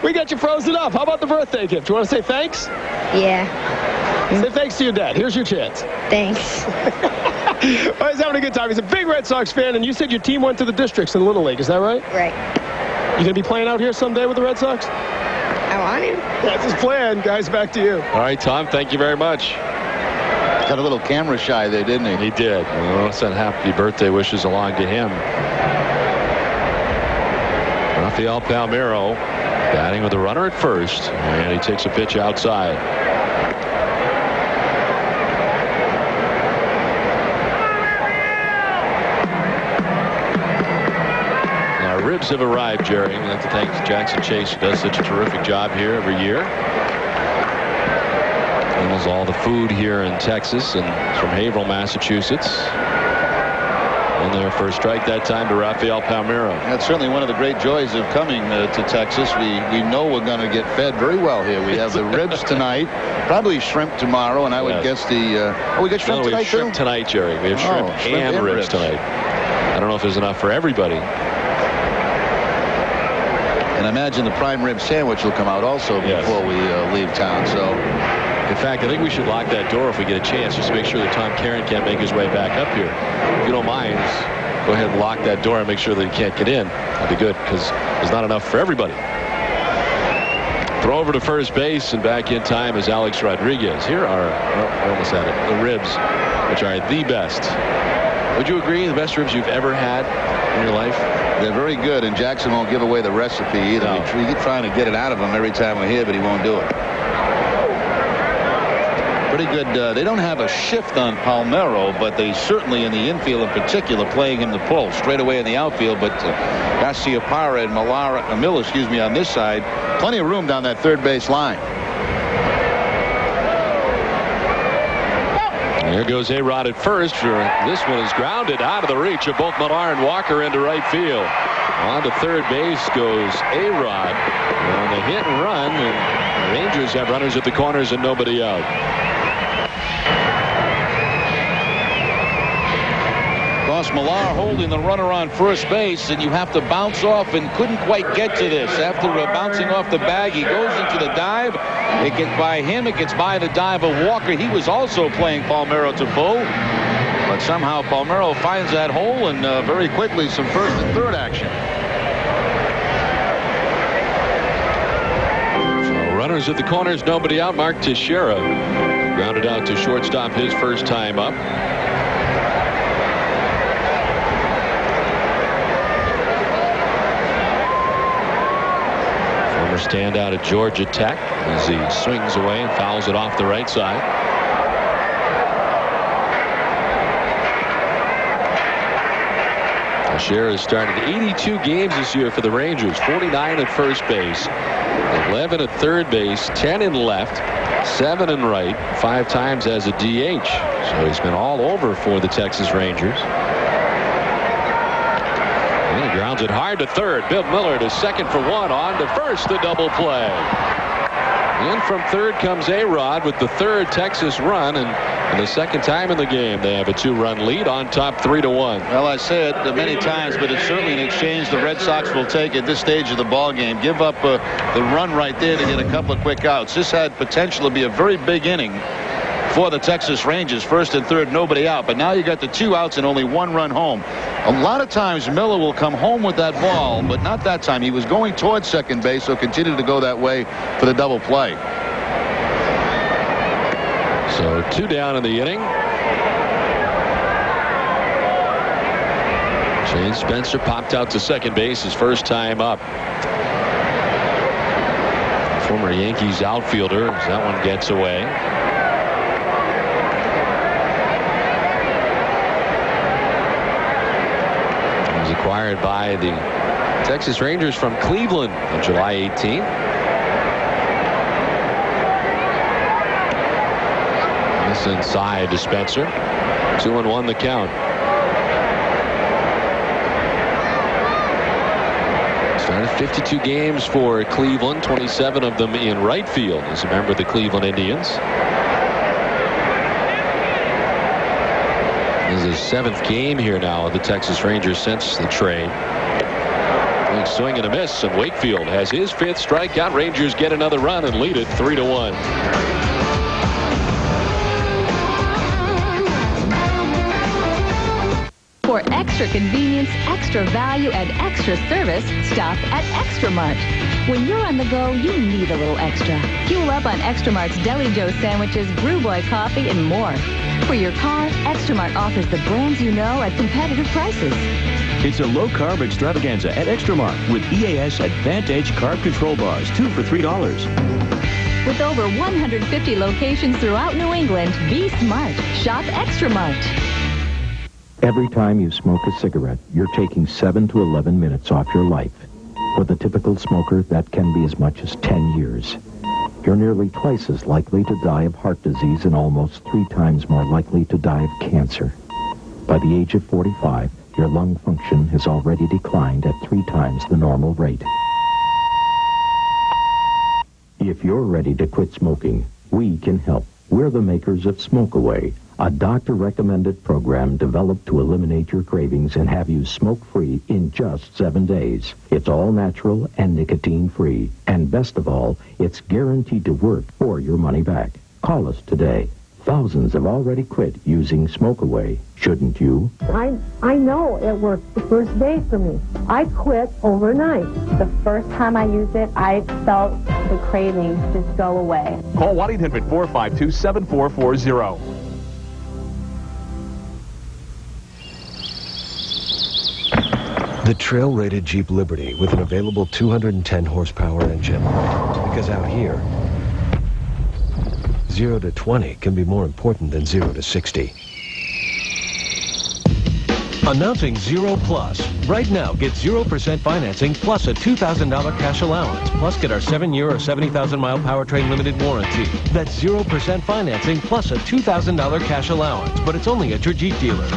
We got you frozen up. How about the birthday gift? You want to say thanks? Yeah. Say thanks to your dad. Here's your chance. Thanks. Well, he's having a good time. He's a big Red Sox fan, and you said your team went to the districts in Little League. Is that right? Right. You going to be playing out here someday with the Red Sox? I want to. That's his plan. Guys, back to you. All right, Tom, thank you very much. Got a little camera shy there, didn't he? He did. Well, let's send happy birthday wishes along to him. Rafael Palmeiro batting with a runner at first, and he takes a pitch outside. Now, ribs have arrived, Jerry. We'd like to thank Jackson Chase, who does such a terrific job here every year. Handles all the food here in Texas, and it's from Haverhill, Massachusetts. And their first strike that time to Rafael Palmeiro. That's certainly one of the great joys of coming to Texas. We know we're going to get fed very well here. We have the ribs tonight, probably shrimp tomorrow, and I would guess the... we got shrimp tonight, we have shrimp tonight, Jerry. We have shrimp and ribs tonight. I don't know if there's enough for everybody. And I imagine the prime rib sandwich will come out also before we leave town. So, in fact, I think we should lock that door if we get a chance, just to make sure that Tom Caron can't make his way back up here. If you don't mind, go ahead and lock that door and make sure that he can't get in. That'd be good, because there's not enough for everybody. Throw over to first base, and back in time is Alex Rodriguez. Here are, I almost had it, the ribs, which are the best. Would you agree, the best ribs you've ever had in your life? They're very good, and Jackson won't give away the recipe either. No. We keep trying to get it out of him every time we're here, but he won't do it. Pretty good. They don't have a shift on Palmeiro, but they certainly in the infield in particular playing him the pull straight away in the outfield. But Garciaparra and Miller, on this side, plenty of room down that third base line. There goes A-Rod at first. This one is grounded out of the reach of both Mueller and Walker into right field. On to third base goes A-Rod on the hit and run, and the Rangers have runners at the corners and nobody out. Mueller holding the runner on first base, and you have to bounce off, and couldn't quite get to this. After bouncing off the bag, he goes into the dive. It gets by him. It gets by the dive of Walker. He was also playing Palmeiro to pull, but somehow Palmeiro finds that hole, and very quickly some first and third action. So runners at the corners, nobody out. Mark Teixeira grounded out to shortstop his first time up. Standout at Georgia Tech as he swings away and fouls it off the right side. Teixeira has started 82 games this year for the Rangers. 49 at first base, 11 at third base, 10 in left, 7 in right, 5 times as a DH. So he's been all over for the Texas Rangers. And he grounds it hard to third. Bill Mueller to second for one. On to first, the double play. In from third comes A-Rod with the third Texas run, and the second time in the game they have a 2-run lead on top 3-1. Well, I say it many times, but it's certainly an exchange the Red Sox will take at this stage of the ball game. Give up the run right there to get a couple of quick outs. This had potential to be a very big inning for the Texas Rangers. First and third, nobody out, but now you got the 2 outs and only 1 run home. A lot of times Miller will come home with that ball, but not that time. He was going towards second base, so continued to go that way for the double play. So 2 down in the inning. Shane Spencer popped out to second base his first time up. Former Yankees outfielder, as that one gets away. Acquired by the Texas Rangers from Cleveland on July 18th. This inside to Spencer. 2-1 the count. Started 52 games for Cleveland, 27 of them in right field as a member of the Cleveland Indians. This is his 7th game here now of the Texas Rangers since the trade. Big swing and a miss, and Wakefield has his 5th strikeout. Rangers get another run and lead it 3-1. For extra convenience, extra value, and extra service, stop at Extra Mart. When you're on the go, you need a little extra. Fuel up on Extra Mart's Deli Joe sandwiches, Brew Boy coffee, and more. For your car, Extra Mart offers the brands you know at competitive prices. It's a low-carb extravaganza at Extra Mart with EAS Advantage Carb Control Bars, 2 for $3. With over 150 locations throughout New England, be smart. Shop Extra Mart. Every time you smoke a cigarette, you're taking 7 to 11 minutes off your life. For the typical smoker, that can be as much as 10 years. You're nearly twice as likely to die of heart disease and almost 3 times more likely to die of cancer. By the age of 45, your lung function has already declined at 3 times the normal rate. If you're ready to quit smoking, we can help. We're the makers of Smoke Away, a doctor-recommended program developed to eliminate your cravings and have you smoke-free in just 7 days. It's all natural and nicotine-free. And best of all, it's guaranteed to work or your money back. Call us today. Thousands have already quit using Smoke Away. Shouldn't you? I know it worked the first day for me. I quit overnight. The first time I used it, I felt the cravings just go away. Call 1-800-452-7440. The trail-rated Jeep Liberty with an available 210 horsepower engine. Because out here, 0 to 20 can be more important than 0 to 60. Announcing Zero Plus. Right now, get 0% financing plus a $2,000 cash allowance. Plus, get our 7-year or 70,000-mile powertrain limited warranty. That's 0% financing plus a $2,000 cash allowance. But it's only at your Jeep dealer.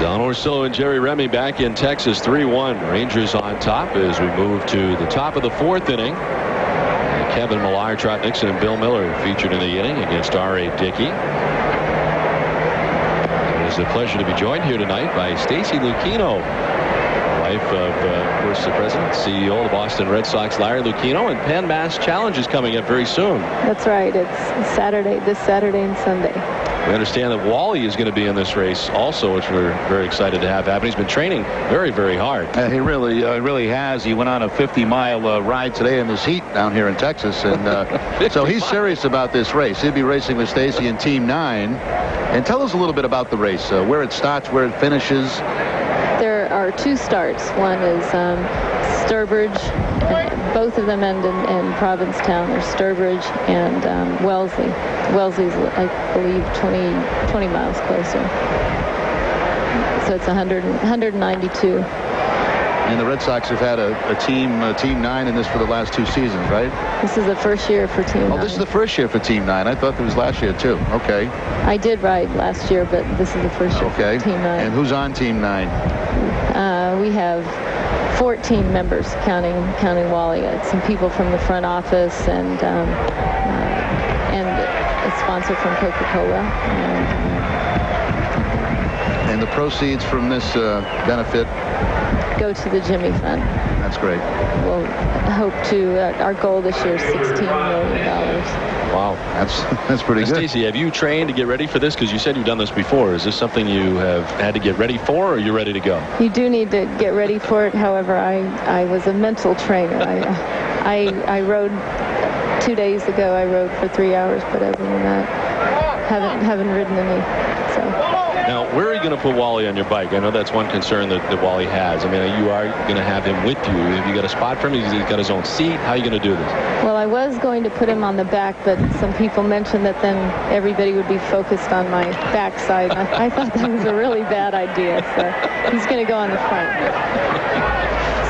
Don Orsillo and Jerry Remy back in Texas, 3-1. Rangers on top as we move to the top of the 4th inning. Kevin Millar, Trot Nixon, and Bill Mueller featured in the inning against R.A. Dickey. It is a pleasure to be joined here tonight by Stacy Lucchino, wife of course, the president, CEO of the Boston Red Sox, Larry Lucchino, and Penn Mass Challenge is coming up very soon. That's right. It's this Saturday and Sunday. We understand that Wally is going to be in this race also, which we're very excited to have happen. He's been training very, very hard. He really has. He went on a 50-mile ride today in this heat down here in Texas, and so he's serious about this race. He'll be racing with Stacy in Team 9. And tell us a little bit about the race, where it starts, where it finishes. There are 2 starts. One is Sturbridge. Both of them end in Provincetown. There's Sturbridge and Wellesley. Wellesley's, I believe, 20 miles closer. So it's 192. And the Red Sox have had a team 9 in this for the last 2 seasons, right? This is the first year for Team 9. Oh, this is the first year for Team 9. I thought it was last year, too. Okay. I did ride last year, but this is the first year for Team 9. And who's on Team 9? We have 14 members, counting Wally. Some people from the front office and a sponsor from Coca-Cola. And the proceeds from this benefit go to the Jimmy Fund. That's great. We'll hope to. Our goal this year is $16 million. Wow, that's pretty good. Stacey, have you trained to get ready for this? Because you said you've done this before. Is this something you have had to get ready for, or are you ready to go? You do need to get ready for it. However, I was a mental trainer. I rode 2 days ago. I rode for 3 hours, but other than that, haven't ridden any. So. Now, where are you going to put Wally on your bike? I know that's one concern that Wally has. I mean, you are going to have him with you. Have you got a spot for him? He's got his own seat. How are you going to do this? Well, I was going to put him on the back, but some people mentioned that then everybody would be focused on my backside. I thought that was a really bad idea. So he's going to go on the front,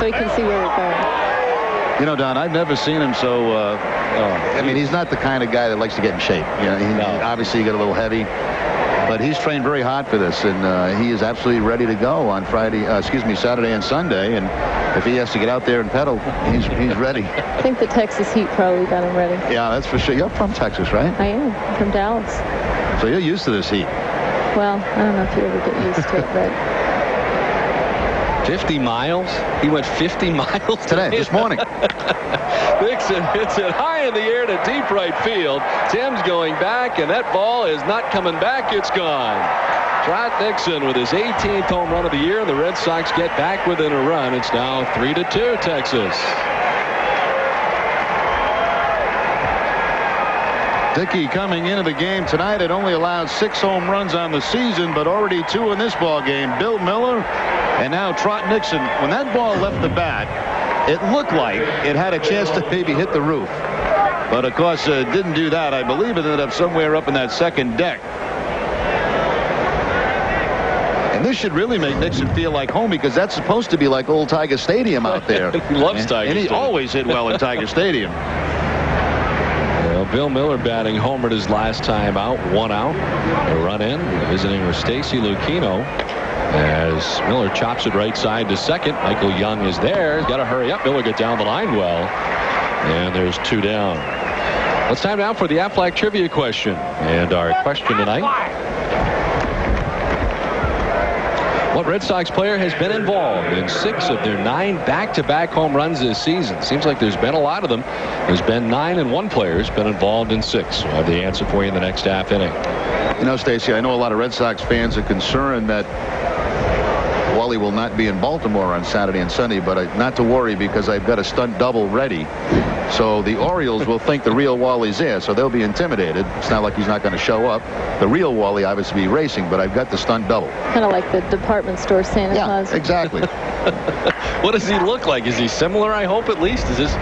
so he can see where we're going. You know, Don, I've never seen him so. I mean, he's not the kind of guy that likes to get in shape. You know, obviously, he got a little heavy. But he's trained very hard for this, and he is absolutely ready to go on Saturday and Sunday. And if he has to get out there and pedal, he's ready. I think the Texas heat probably got him ready. Yeah, that's for sure. You're from Texas, right? I am. I'm from Dallas. So you're used to this heat. Well, I don't know if you ever get used to it, but 50 miles? He went 50 miles this morning. Nixon hits it high in the air to deep right field. Tim's going back, and that ball is not coming back. It's gone. Trot Nixon with his 18th home run of the year, and the Red Sox get back within a run. It's now 3-2, Texas. Dickey coming into the game tonight had only allowed 6 home runs on the season, but already 2 in this ball game. Bill Mueller and now Trot Nixon. When that ball left the bat, it looked like it had a chance to maybe hit the roof. But, of course, it didn't do that. I believe it ended up somewhere up in that second deck. And this should really make Nixon feel like home, because that's supposed to be like old Tiger Stadium out there. He loves Tiger And he Stadium. always hit well in Tiger Stadium. Well, Bill Mueller batting homered his last time out, 1 out. A run in, visiting with Stacy Lucchino. As Miller chops it right side to second. Michael Young is there. He's got to hurry up. Miller got down the line well. And there's 2 down. Let's time now for the Aflac trivia question. And our question tonight: what Red Sox player has been involved in 6 of their 9 back-to-back home runs this season? Seems like there's been a lot of them. There's been 9, and 1 player has been involved in 6. We'll have the answer for you in the next half inning. You know, Stacey, I know a lot of Red Sox fans are concerned that Wally will not be in Baltimore on Saturday and Sunday, but not to worry, because I've got a stunt double ready. So the Orioles will think the real Wally's there, so they'll be intimidated. It's not like he's not going to show up. The real Wally obviously be racing, but I've got the stunt double. Kind of like the department store Santa Claus. Yeah, exactly. What does he look like? Is he similar, I hope, at least? Is this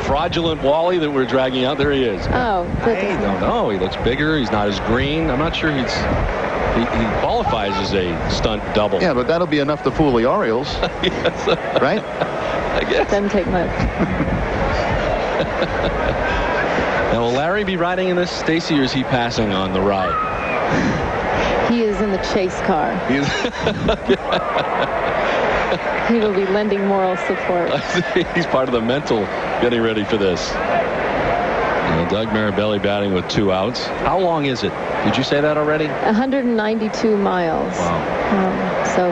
fraudulent Wally that we're dragging out? There he is. Oh. I don't know. He looks bigger. He's not as green. I'm not sure he qualifies as a stunt double. Yeah, but that'll be enough to fool the Orioles. Yes. Right? I guess. Doesn't take much. Now, will Larry be riding in this, Stacy, or is he passing on the ride? He is in the chase car. He will be lending moral support. He's part of the mental getting ready for this. Doug Mirabelli batting with 2 outs. How long is it? Did you say that already? 192 miles. Wow. So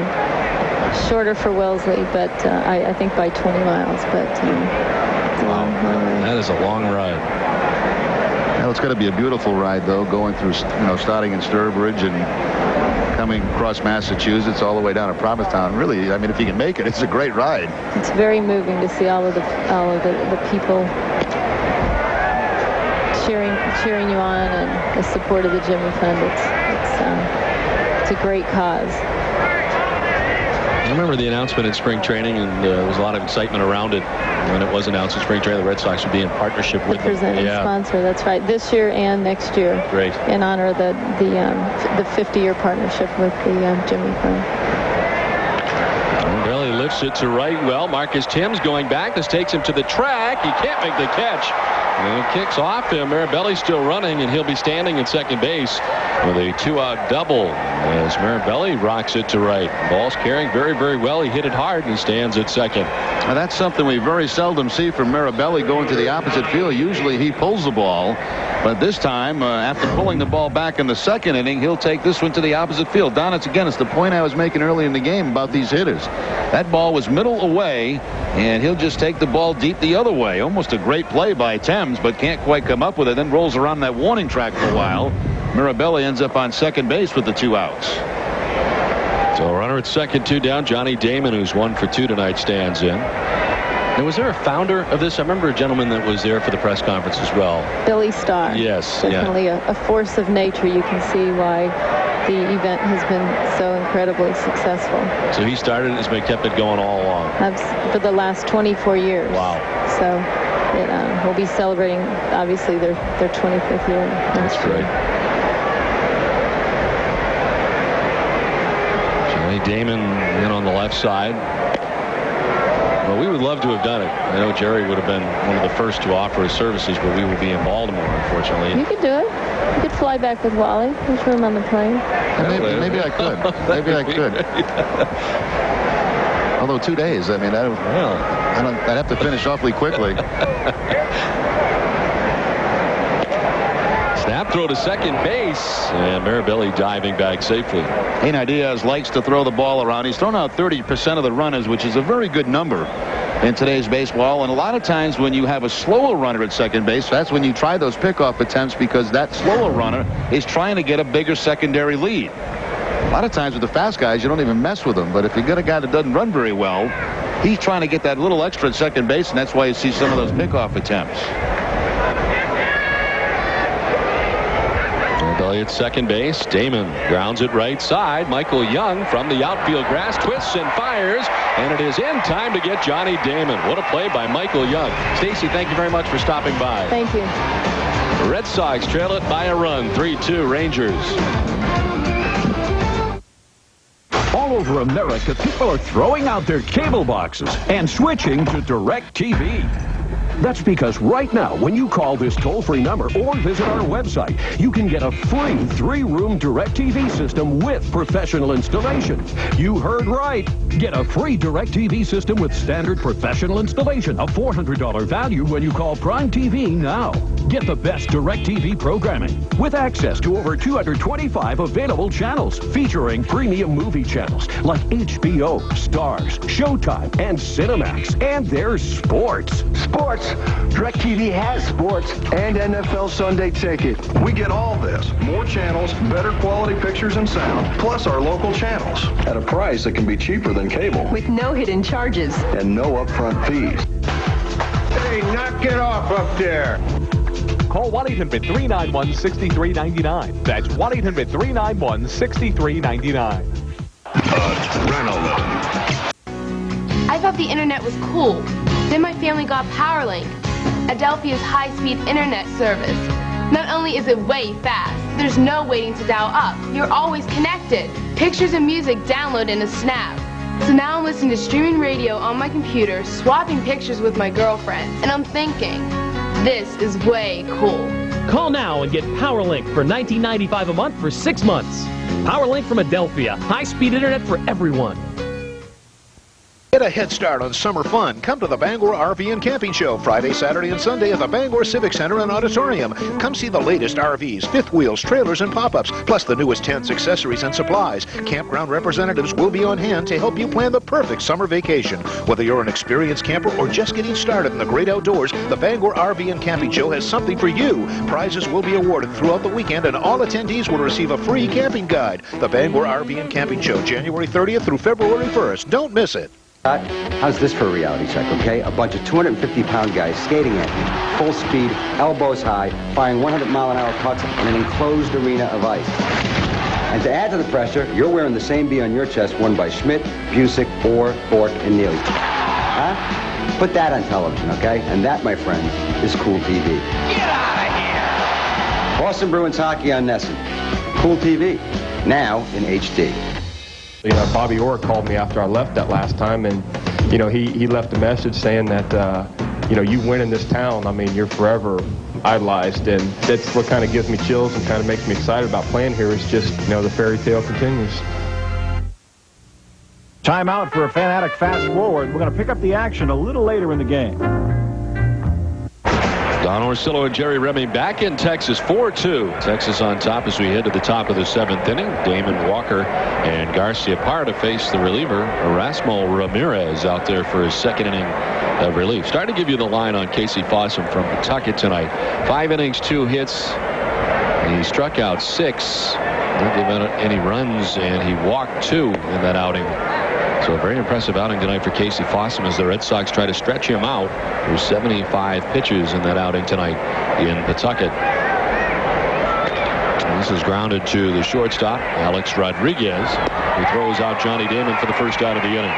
shorter for Wellesley, but I think by 20 miles. But wow, that is a long ride. Well, it's going to be a beautiful ride, though, going through, starting in Sturbridge and coming across Massachusetts all the way down to Provincetown. Really, I mean, if you can make it, it's a great ride. It's very moving to see all of the people cheering you on, and the support of the Jimmy Fund. It's a great cause. I remember the announcement in spring training, and there was a lot of excitement around it when it was announced in spring training. The Red Sox would be in partnership with the presenting sponsor. That's right. This year and next year. Great. In honor of the 50-year partnership with the Jimmy Fund. Belly lifts it to right. Well, Marcus Timms going back. This takes him to the track. He can't make the catch. And it kicks off him. Mirabelli's still running, and he'll be standing at second base with a 2-out double as Mirabelli rocks it to right. Ball's carrying very, very well. He hit it hard and stands at second. Now, that's something we very seldom see from Mirabelli going to the opposite field. Usually he pulls the ball, but this time, after pulling the ball back in the second inning, he'll take this one to the opposite field. Don, it's the point I was making early in the game about these hitters. That ball was middle away, and he'll just take the ball deep the other way. Almost a great play by Timms, but can't quite come up with it. Then rolls around that warning track for a while. Mirabelli ends up on second base with the 2 outs. So a runner at second, 2 down. Johnny Damon, who's 1 for 2 tonight, stands in. Now, was there a founder of this? I remember a gentleman that was there for the press conference as well. Billy Starr. Yes. Definitely a force of nature. You can see why the event has been so incredibly successful. So he started it, has kept it going all along. For the last 24 years. Wow. So we'll be celebrating, obviously, their 25th year. That's great. Johnny Damon in on the left side. Well, we would love to have done it. I know Jerry would have been one of the first to offer his services, but we will be in Baltimore, unfortunately. You could do it. You could fly back with Wally. There's room on the plane. Maybe I could. Maybe I could. Although 2 days, I mean, I'd have to finish awfully quickly. Snap throw to second base, and Mirabelli diving back safely. Hey, Diaz likes to throw the ball around. He's thrown out 30% of the runners, which is a very good number in today's baseball. And a lot of times when you have a slower runner at second base, that's when you try those pickoff attempts, because that slower runner is trying to get a bigger secondary lead. A lot of times with the fast guys, you don't even mess with them. But if you got a guy that doesn't run very well, he's trying to get that little extra at second base, and that's why you see some of those pickoff attempts. Mirabelli at second base. Damon grounds it right side. Michael Young from the outfield grass twists and fires, and it is in time to get Johnny Damon. What a play by Michael Young. Stacy, thank you very much for stopping by. Thank you. The Red Sox trail it by a run, 3-2 Rangers. All over America, people are throwing out their cable boxes and switching to DirecTV. That's because right now, when you call this toll-free number or visit our website, you can get a free 3-room DirecTV system with professional installation. You heard right. Get a free DirecTV system with standard professional installation, a $400 value when you call Prime TV now. Get the best DirecTV programming with access to over 225 available channels featuring premium movie channels like HBO, Stars, Showtime, and Cinemax. And there's sports. Sports? DirecTV has sports and NFL Sunday Ticket. We get all this. More channels, better quality pictures and sound, plus our local channels at a price that can be cheaper than cable. With no hidden charges. And no upfront fees. Hey, knock it off up there. Call 1-800-391-6399. That's 1-800-391-6399. Adrenaline. thought the internet was cool. Then my family got PowerLink, Adelphia's high-speed internet service. Not only is it way fast, there's no waiting to dial up. You're always connected. Pictures and music download in a snap. So now I'm listening to streaming radio on my computer, swapping pictures with my girlfriends, and I'm thinking, this is way cool. Call now and get PowerLink for $19.95 a month for 6 months. PowerLink from Adelphia. High-speed internet for everyone. Get a head start on summer fun. Come to the Bangor RV and Camping Show Friday, Saturday, and Sunday at the Bangor Civic Center and Auditorium. Come see the latest RVs, fifth wheels, trailers, and pop-ups, plus the newest tents, accessories, and supplies. Campground representatives will be on hand to help you plan the perfect summer vacation. Whether you're an experienced camper or just getting started in the great outdoors, the Bangor RV and Camping Show has something for you. Prizes will be awarded throughout the weekend, and all attendees will receive a free camping guide. The Bangor RV and Camping Show, January 30th through February 1st. Don't miss it. How's this for a reality check, okay? A bunch of 250-pound guys skating in, full speed, elbows high, firing 100-mile-an-hour pucks in an enclosed arena of ice. And to add to the pressure, you're wearing the same B on your chest worn by Schmidt, Busick, Orr, Bork, and Neely. Huh? Put that on television, okay? And that, my friend, is cool TV. Get out of here! Boston Bruins hockey on Nesson. Cool TV. Now in HD. You know, Bobby Orr called me after I left that last time, and, you know, he left a message saying that, you know, you win in this town, I mean, you're forever idolized, and that's what kind of gives me chills and kind of makes me excited about playing here. It's just, you know, the fairy tale continues. Time out for a Fanatic Fast Forward. We're going to pick up the action a little later in the game. Don Orsillo and Jerry Remy back in Texas, 4-2. Texas on top as we head to the top of the 7th inning. Damon Walker and Garcia Parra to face the reliever, Erasmo Ramirez, out there for his 2nd inning of relief. Starting to give you the line on Casey Fossum from Pawtucket tonight. 5 innings, 2 hits. He struck out 6. Didn't give out any runs, and he walked 2 in that outing. So a very impressive outing tonight for Casey Fossum as the Red Sox try to stretch him out through 75 pitches in that outing tonight in Pawtucket. This is grounded to the shortstop, Alex Rodriguez, who throws out Johnny Damon for the first out of the inning.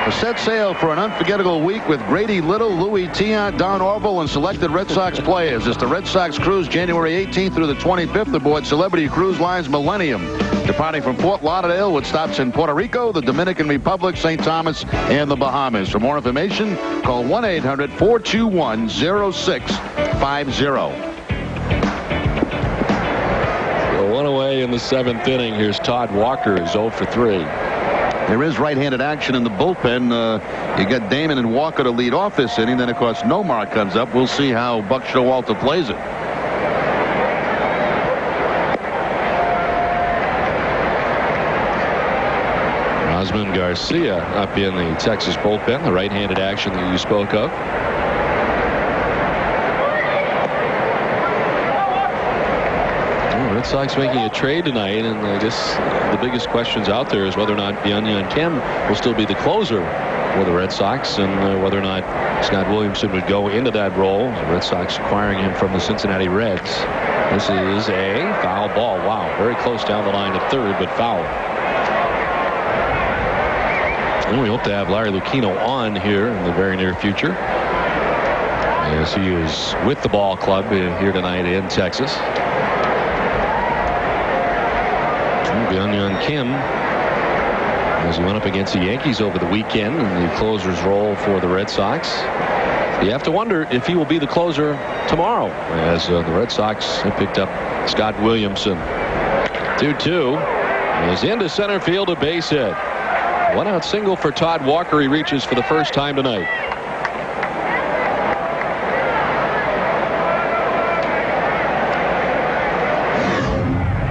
A set sail for an unforgettable week with Grady Little, Louis Tiant, Don Orville, and selected Red Sox players as the Red Sox cruise January 18th through the 25th aboard Celebrity Cruise Line's Millennium, departing from Fort Lauderdale with stops in Puerto Rico, the Dominican Republic, St. Thomas, and the Bahamas. For more information, call 1-800-421-0650. One away in the 7th inning. Here's Todd Walker, who's 0 for 3. There is right-handed action in the bullpen. You got Damon and Walker to lead off this inning. Then, of course, Nomar comes up. We'll see how Buck Showalter plays it. Osman Garcia up in the Texas bullpen, the right-handed action that you spoke of. Red Sox making a trade tonight, and I guess the biggest questions out there is whether or not Byung-Hyun Kim will still be the closer for the Red Sox, and whether or not Scott Williamson would go into that role. The Red Sox acquiring him from the Cincinnati Reds. This is a foul ball. Wow, very close down the line to third, but foul. And we hope to have Larry Lucchino on here in the very near future, as he is with the ball club here tonight in Texas. Byung-Hyun Kim, as he went up against the Yankees over the weekend in the closer's role for the Red Sox. You have to wonder if he will be the closer tomorrow, as the Red Sox have picked up Scott Williamson. 2-2 is into center field, a base hit. One out single for Todd Walker. He reaches for the first time tonight.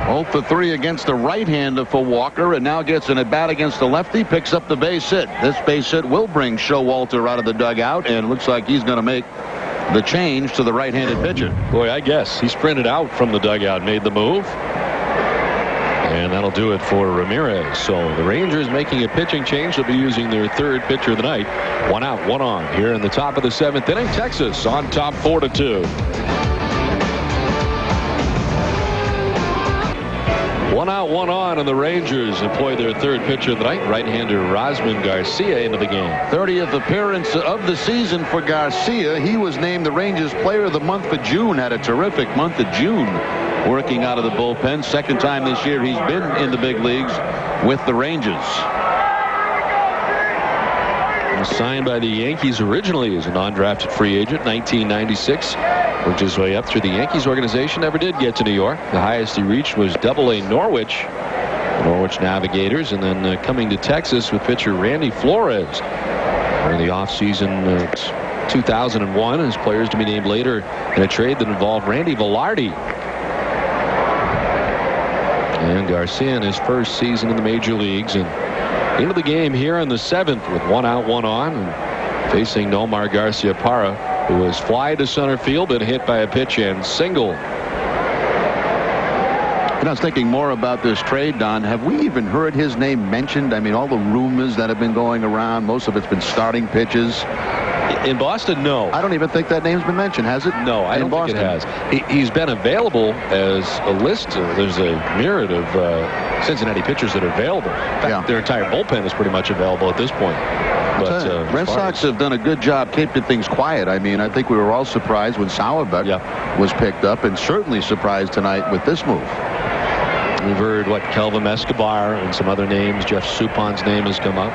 0 for 3 against the right-hander for Walker, and now gets an at-bat against the lefty, picks up the base hit. This base hit will bring Showalter out of the dugout, and looks like he's going to make the change to the right-handed pitcher. Boy, I guess he sprinted out from the dugout, made the move, and that'll do it for Ramirez. So the Rangers making a pitching change. They'll be using their 3rd pitcher of the night. 1 out, 1 on here in the top of the 7th inning. Texas on top 4-2. One out, one on, and the Rangers employ their third pitcher of the night, right-hander Rosman Garcia, into the game. 30th appearance of the season for Garcia. He was named the Rangers Player of the Month for June. Had a terrific month of June working out of the bullpen. Second time this year he's been in the big leagues with the Rangers. Signed by the Yankees originally as a non-drafted free agent, 1996. Worked his way up through the Yankees organization. Never did get to New York. The highest he reached was Double-A Norwich Navigators, and then coming to Texas with pitcher Randy Flores in the offseason 2001 as players to be named later in a trade that involved Randy Velarde. And Garcia in his first season in the major leagues, and into the game here in the 7th with 1 out, 1 on, and facing Nomar Garciaparra, who was fly to center field, been hit by a pitch and single. And I was thinking more about this trade, Don. Have we even heard his name mentioned? I mean, all the rumors that have been going around, most of it's been starting pitches. In Boston, no. I don't even think that name's been mentioned, has it? No, I don't think it has. He's been available as a list. There's a myriad of Cincinnati pitchers that are available. In fact, their entire bullpen is pretty much available at this point. But Red Sox have done a good job keeping things quiet. I mean, I think we were all surprised when Sauerbeck was picked up, and certainly surprised tonight with this move. We've heard Kelvin Escobar and some other names. Jeff Supon's name has come up.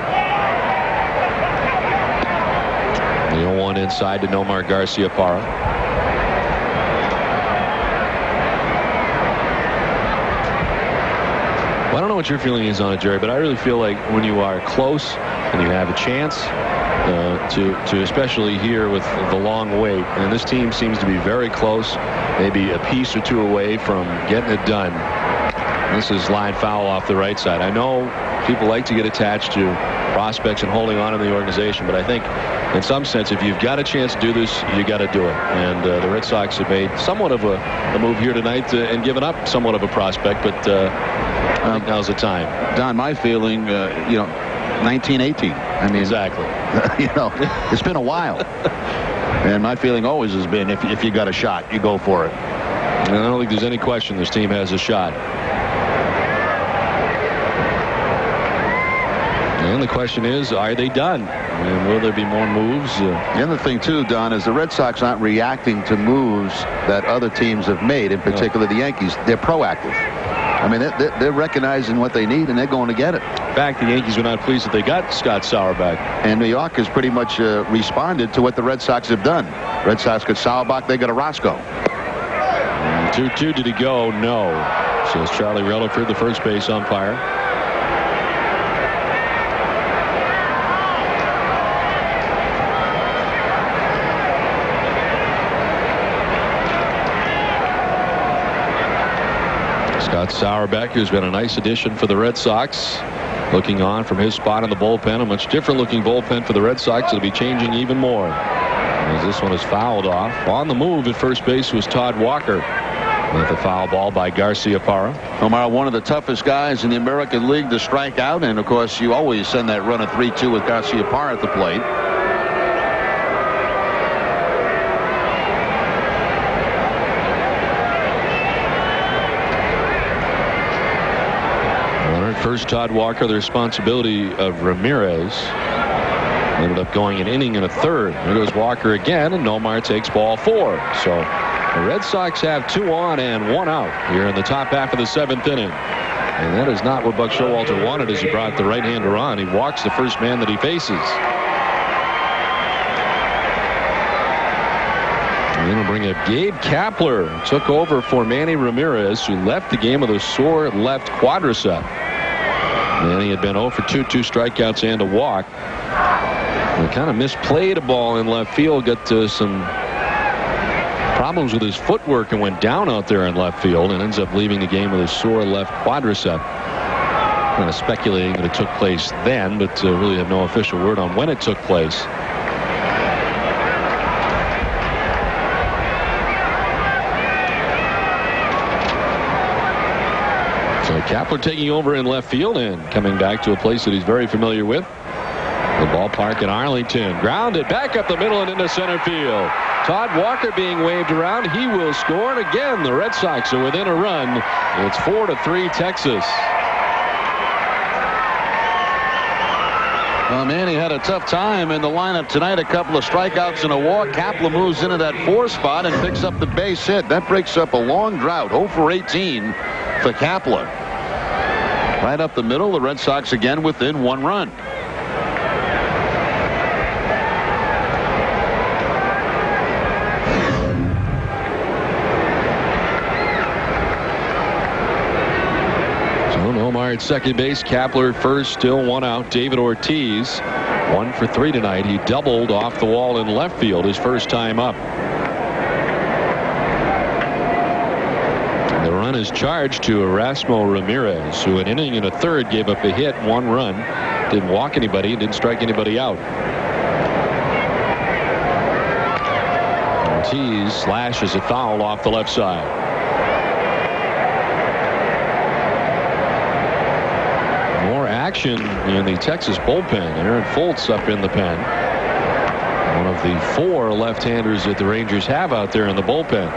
The 0-1 inside to Nomar Garciaparra. Well, I don't know what your feeling is on it, Jerry, but I really feel like when you are close and you have a chance to especially here with the long wait, and this team seems to be very close, maybe a piece or two away from getting it done. This is line foul off the right side. I know people like to get attached to prospects and holding on to the organization, but I think in some sense, if you've got a chance to do this, you got to do it. And the Red Sox have made somewhat of a move here tonight and given up somewhat of a prospect, but I think now's the time. Don, my feeling, 1918. I mean, exactly. It's been a while. And my feeling always has been, if you got a shot, you go for it. And I don't think there's any question this team has a shot. And the question is, are they done? And will there be more moves? The other thing, too, Don, is the Red Sox aren't reacting to moves that other teams have made, in particular the Yankees. They're proactive. I mean, they're recognizing what they need, and they're going to get it. In fact, the Yankees were not pleased that they got Scott Sauerbeck. And New York has pretty much responded to what the Red Sox have done. Red Sox got Sauerbeck, they got Orozco. 2-2, did he go? No, says Charlie Rutherford, the first base umpire. Scott Sauerbeck, who's been a nice addition for the Red Sox, looking on from his spot in the bullpen. A much different looking bullpen for the Red Sox. It'll be changing even more as this one is fouled off. On the move at first base was Todd Walker with a foul ball by Garciaparra. Omar, one of the toughest guys in the American League to strike out, and of course you always send that run of 3-2 with Garciaparra at the plate. First, Todd Walker, the responsibility of Ramirez. Ended up going an inning and a third. There goes Walker again, and Nomar takes ball 4. So the Red Sox have 2 on and 1 out here in the top half of the 7th inning. And that is not what Buck Showalter wanted as he brought the right-hander on. He walks the first man that he faces. And then we'll bring up Gabe Kapler. Took over for Manny Ramirez, who left the game with a sore left quadricep. And he had been 0 for 2 strikeouts and a walk. He kind of misplayed a ball in left field, got some problems with his footwork and went down out there in left field and ends up leaving the game with a sore left quadricep. Kind of speculating that it took place then, but really have no official word on when it took place. So Kapler taking over in left field and coming back to a place that he's very familiar with. The ballpark in Arlington. Grounded back up the middle and into center field. Todd Walker being waved around. He will score. And again, the Red Sox are within a run. It's 4-3 Texas. Well, Manny had a tough time in the lineup tonight. A couple of strikeouts and a walk. Kapler moves into that 4 spot and picks up the base hit. That breaks up a long drought. 0 for 18 for Kapler. Right up the middle, the Red Sox again within 1 run. Nomar at second base. Kapler first, still 1 out. David Ortiz 1 for 3 tonight. He doubled off the wall in left field his first time up. The run is charged to Erasmo Ramirez, who an inning and a third gave up a hit, 1 run, didn't walk anybody, didn't strike anybody out. Ortiz slashes a foul off the left side. Action in the Texas bullpen. Aaron Foltz up in the pen. One of the 4 left-handers that the Rangers have out there in the bullpen.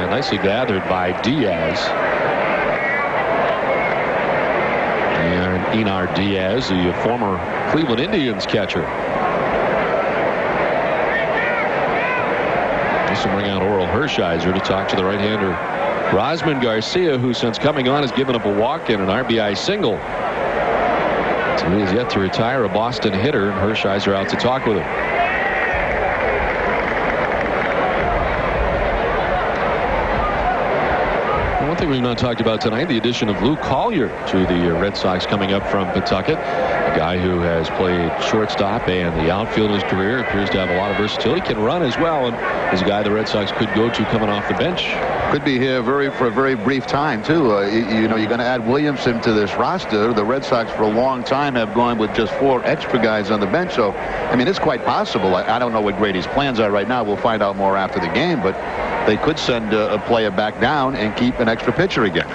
Nicely gathered by Diaz. And Enar Diaz, the former Cleveland Indians catcher. This will bring out Oral Hershiser to talk to the right-hander Rosman Garcia, who since coming on has given up a walk and an RBI single. So he has yet to retire a Boston hitter, and Hershiser out to talk with him. One thing we've not talked about tonight, the addition of Luke Collier to the Red Sox coming up from Pawtucket. A guy who has played shortstop and the outfield in his career, appears to have a lot of versatility, can run as well, and is a guy the Red Sox could go to coming off the bench. Could be here for a very brief time, too. You know, you're going to add Williamson to this roster. The Red Sox for a long time have gone with just 4 extra guys on the bench. So, I mean, it's quite possible. I don't know what Grady's plans are right now. We'll find out more after the game, but they could send a player back down and keep an extra pitcher again.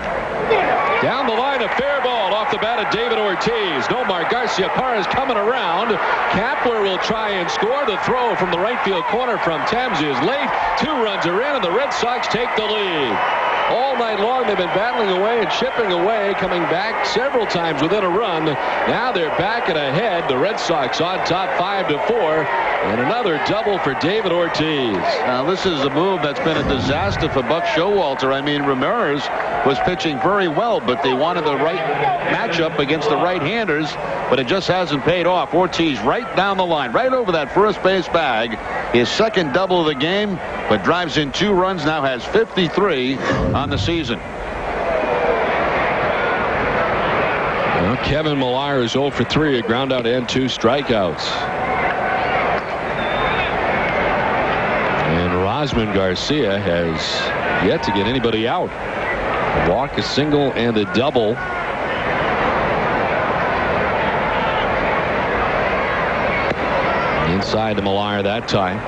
Down the line, a fair ball off the bat of David Ortiz. Nomar Garciaparra is coming around. Kapler will try and score. The throw from the right field corner from Thames is late. 2 runs are in, and the Red Sox take the lead. All night long they've been battling away and chipping away, coming back several times within a run. Now they're back and ahead. The Red Sox on top 5-4, and another double for David Ortiz. Now this is a move that's been a disaster for Buck Showalter. I mean, Ramirez was pitching very well, but they wanted the right matchup against the right-handers, but it just hasn't paid off. Ortiz right down the line, right over that first base bag. His second double of the game, but drives in 2 runs, now has 53 on the season. Well, Kevin Millar is 0 for 3, a ground out and 2 strikeouts. And Rosman Garcia has yet to get anybody out. A walk, a single, and a double. Inside to Millar that time.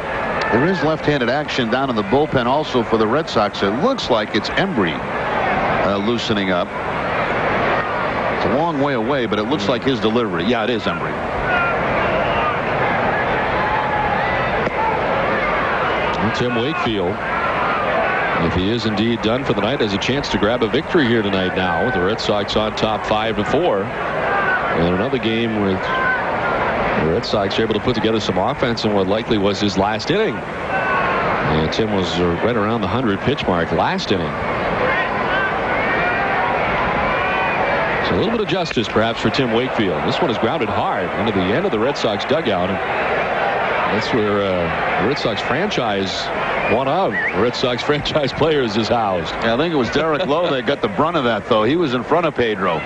There is left-handed action down in the bullpen also for the Red Sox. It looks like it's Embry loosening up. It's a long way away, but it looks like his delivery. Yeah, it is Embry. And Tim Wakefield, if he is indeed done for the night, has a chance to grab a victory here tonight now. The Red Sox on top 5-4. And another game with the Red Sox are able to put together some offense in what likely was his last inning. And Tim was right around the 100 pitch mark last inning. So a little bit of justice perhaps for Tim Wakefield. This one is grounded hard into the end of the Red Sox dugout. And that's where the Red Sox franchise, one of the Red Sox franchise players, is housed. Yeah, I think it was Derek Lowe that got the brunt of that, though. He was in front of Pedro.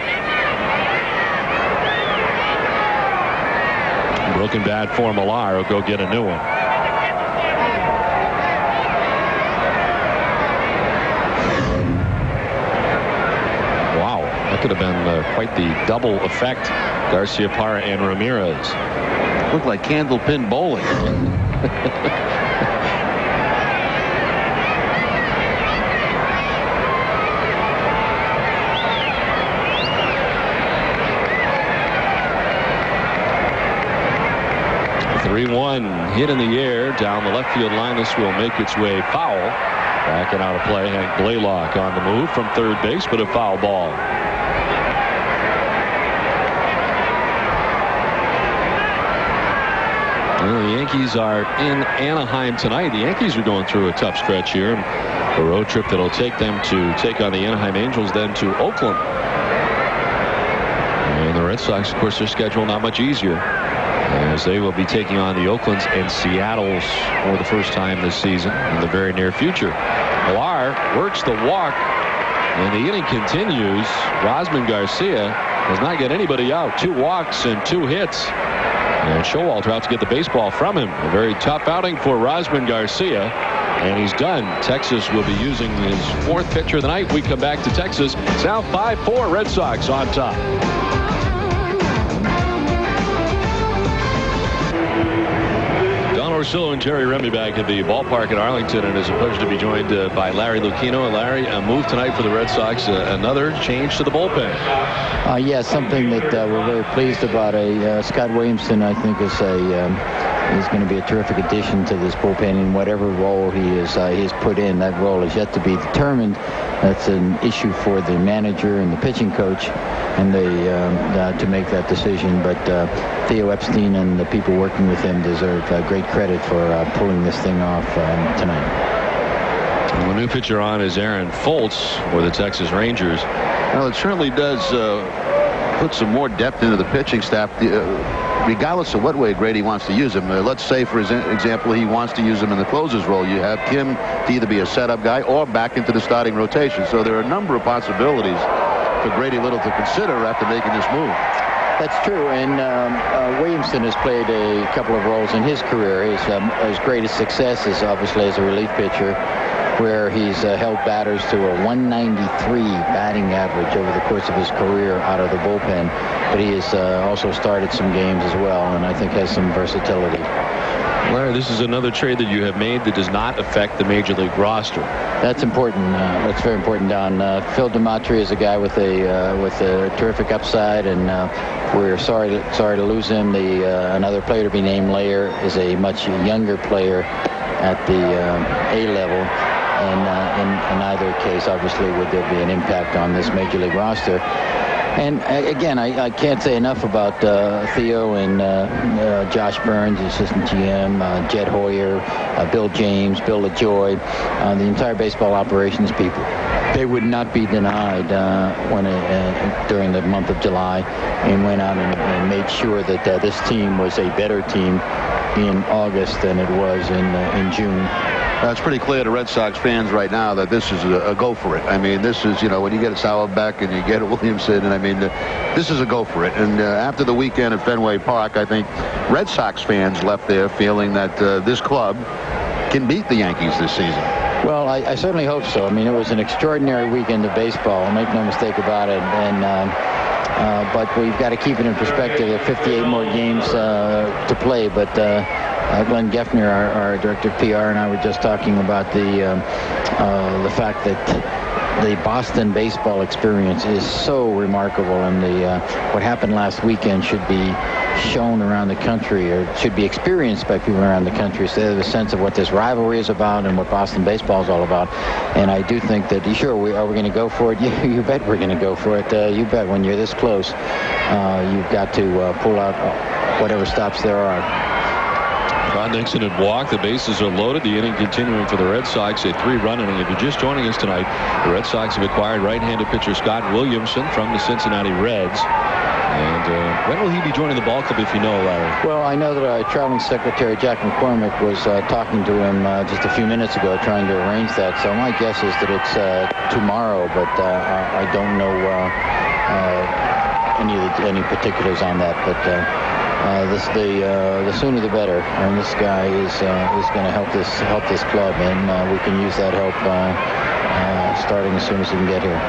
Broken bat for Millar. Will go get a new one. That could have been quite the double effect. Garcia Parra and Ramirez. Looked like candlepin bowling. .3-1 hit in the air down the left field line. This will make its way foul. Backing out of play, Hank Blaylock on the move from third base, but a foul ball. Well, the Yankees are in Anaheim tonight. The Yankees are going through a tough stretch here. A road trip that'll take them to take on the Anaheim Angels, then to Oakland. And the Red Sox, of course, their schedule not much easier, as they will be taking on the Oaklands and Seattles for the first time this season in the very near future. Mueller works the walk, and the inning continues. Rosman Garcia does not get anybody out. 2 walks and 2 hits. And Showalter out to get the baseball from him. A very tough outing for Rosman Garcia. And he's done. Texas will be using his 4th pitcher of the night. We come back to Texas. It's now 5-4 Red Sox on top. Don Orsillo and Terry Remy back at the ballpark at Arlington, and it's a pleasure to be joined by Larry Lucchino. Larry, a move tonight for the Red Sox, another change to the bullpen. Yeah, something that we're very pleased about. Scott Williamson, I think, is going to be a terrific addition to this bullpen in whatever role he's put in. That role is yet to be determined. That's an issue for the manager and the pitching coach, and to make that decision. But Theo Epstein and the people working with him deserve great credit for pulling this thing off tonight. Well, the new pitcher on is Aaron Foltz for the Texas Rangers. Well, it certainly does put some more depth into the pitching staff, regardless of what way Grady wants to use him. Let's say, for example, he wants to use him in the closer's role. You have Kim to either be a setup guy or back into the starting rotation. So there are a number of possibilities for Grady Little to consider after making this move. That's true, and Williamson has played a couple of roles in his career. His greatest success is obviously as a relief pitcher, where he's held batters to a 193 batting average over the course of his career out of the bullpen. But he has also started some games as well, and I think has some versatility. Larry, this is another trade that you have made that does not affect the Major League roster. That's important. That's very important, Don. Phil DeMatri is a guy with a terrific upside, and we're sorry to lose him. Another player to be named Layer is a much younger player at the A level. And in either case, obviously, would there be an impact on this Major League roster? And again, I can't say enough about Theo and Josh Burns, the assistant GM, Jed Hoyer, Bill James, Bill LaJoy, the entire baseball operations people. They would not be denied during the month of July, and went out and made sure that this team was a better team in August than it was in June. It's pretty clear to Red Sox fans right now that this is a go for it. I mean, this is, when you get a Sauerbeck and you get a Williamson, and I mean, this is a go for it. And after the weekend at Fenway Park, I think Red Sox fans left there feeling that this club can beat the Yankees this season. Well, I certainly hope so. I mean, it was an extraordinary weekend of baseball. Make no mistake about it. But we've got to keep it in perspective. There are 58 more games to play, but Glenn Geffner, our director of PR, and I were just talking about the fact that the Boston baseball experience is so remarkable, and what happened last weekend should be shown around the country, or should be experienced by people around the country, so they have a sense of what this rivalry is about and what Boston baseball is all about. And I do think that, are we going to go for it? You bet we're going to go for it. You bet when you're this close, you've got to pull out whatever stops there are. Ron Nixon had walked. The bases are loaded. The inning continuing for the Red Sox, a 3-run inning. If you're just joining us tonight, the Red Sox have acquired right-handed pitcher Scott Williamson from the Cincinnati Reds. And when will he be joining the ball club, if you know, Larry? Well, I know that our traveling secretary, Jack McCormick, was talking to him just a few minutes ago, trying to arrange that. So my guess is that it's tomorrow, but I don't know any particulars on that. But the sooner the better. And this guy is going to help this club, and we can use that help starting as soon as he can get here.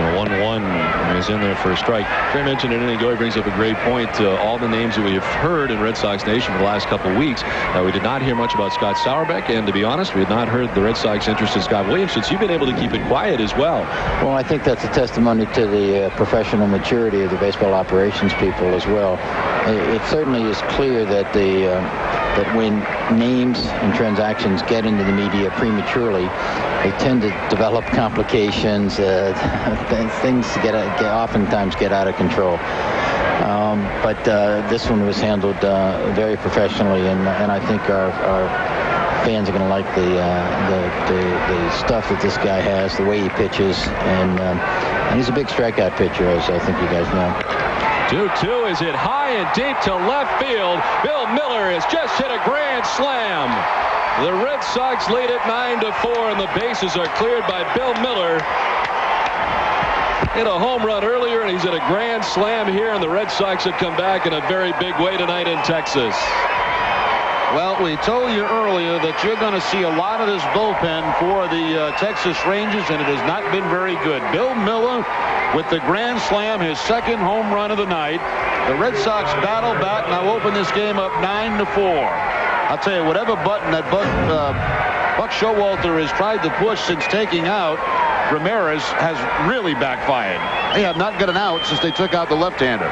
1-1 is in there for a strike. Trey mentioned an inning ago, he brings up a great point. All the names that we have heard in Red Sox Nation for the last couple of weeks, we did not hear much about Scott Sauerbeck, and to be honest, we had not heard the Red Sox interest in Scott Williams, since you've been able to keep it quiet as well. Well, I think that's a testimony to the professional maturity of the baseball operations people as well. It certainly is clear that that when names and transactions get into the media prematurely, they tend to develop complications. Things oftentimes get out of control. But this one was handled very professionally, and I think our fans are going to like the stuff that this guy has, the way he pitches, and he's a big strikeout pitcher, as I think you guys know. 2-2 is hit high and deep to left field. Bill Mueller has just hit a grand slam. The Red Sox lead it 9-4, and the bases are cleared by Bill Mueller. Hit a home run earlier, and he's at a grand slam here, and the Red Sox have come back in a very big way tonight in Texas. Well, we told you earlier that you're going to see a lot of this bullpen for the Texas Rangers, and it has not been very good. Bill Mueller with the grand slam, his second home run of the night. The Red Sox battle back, now open this game up 9-4. I'll tell you, whatever button that Buck Showalter has tried to push since taking out Ramirez has really backfired. They have not got an out since they took out the left-hander.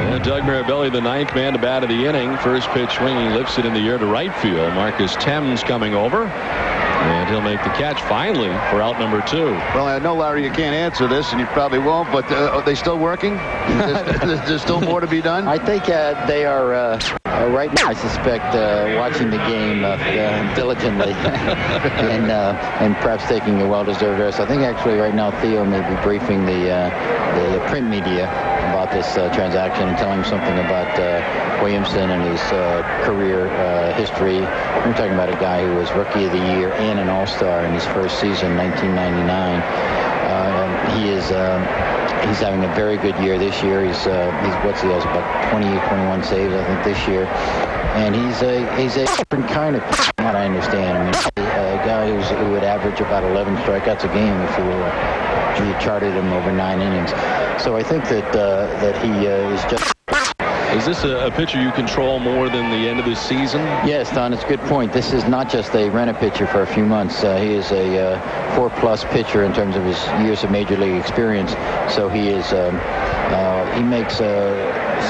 And Doug Mirabelli, the ninth man to bat of the inning. First pitch swinging, lifts it in the air to right field. Marcus Thames coming over, and he'll make the catch finally for out number 2. Well, I know, Larry, you can't answer this, and you probably won't, but are they still working? There's still more to be done? I think they are right now, I suspect, watching the game diligently and perhaps taking a well-deserved rest. I think actually right now Theo may be briefing the print media about this transaction and telling something about Williamson and his career history. We're talking about a guy who was Rookie of the Year and an All-Star in his first season, 1999. He's having a very good year this year. He's what's he has, about 20, 21 saves, I think, this year. And he's a different kind of, from what I understand. I mean, a guy who would average about 11 strikeouts a game if you charted him over 9 innings. So I think that he is just. Is this a pitcher you control more than the end of this season? Yes, Don, it's a good point. This is not just a rent-a pitcher for a few months. He is a 4+ pitcher in terms of his years of major league experience. So he is he makes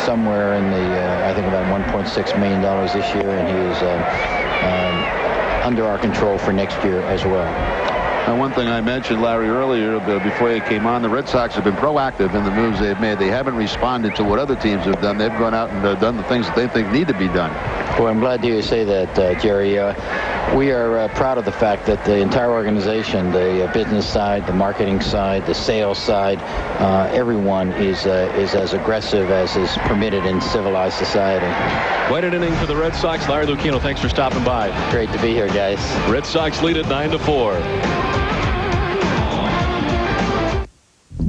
somewhere in the I think about $1.6 million this year, and he is under our control for next year as well. Now, one thing I mentioned, Larry, earlier before you came on, the Red Sox have been proactive in the moves they've made. They haven't responded to what other teams have done. They've gone out and done the things that they think need to be done. Well, I'm glad to hear you say that, Jerry. We are proud of the fact that the entire organization, the business side, the marketing side, the sales side, everyone is as aggressive as is permitted in civilized society. Quite an inning for the Red Sox. Larry Lucchino, thanks for stopping by. Great to be here, guys. Red Sox lead at 9-4.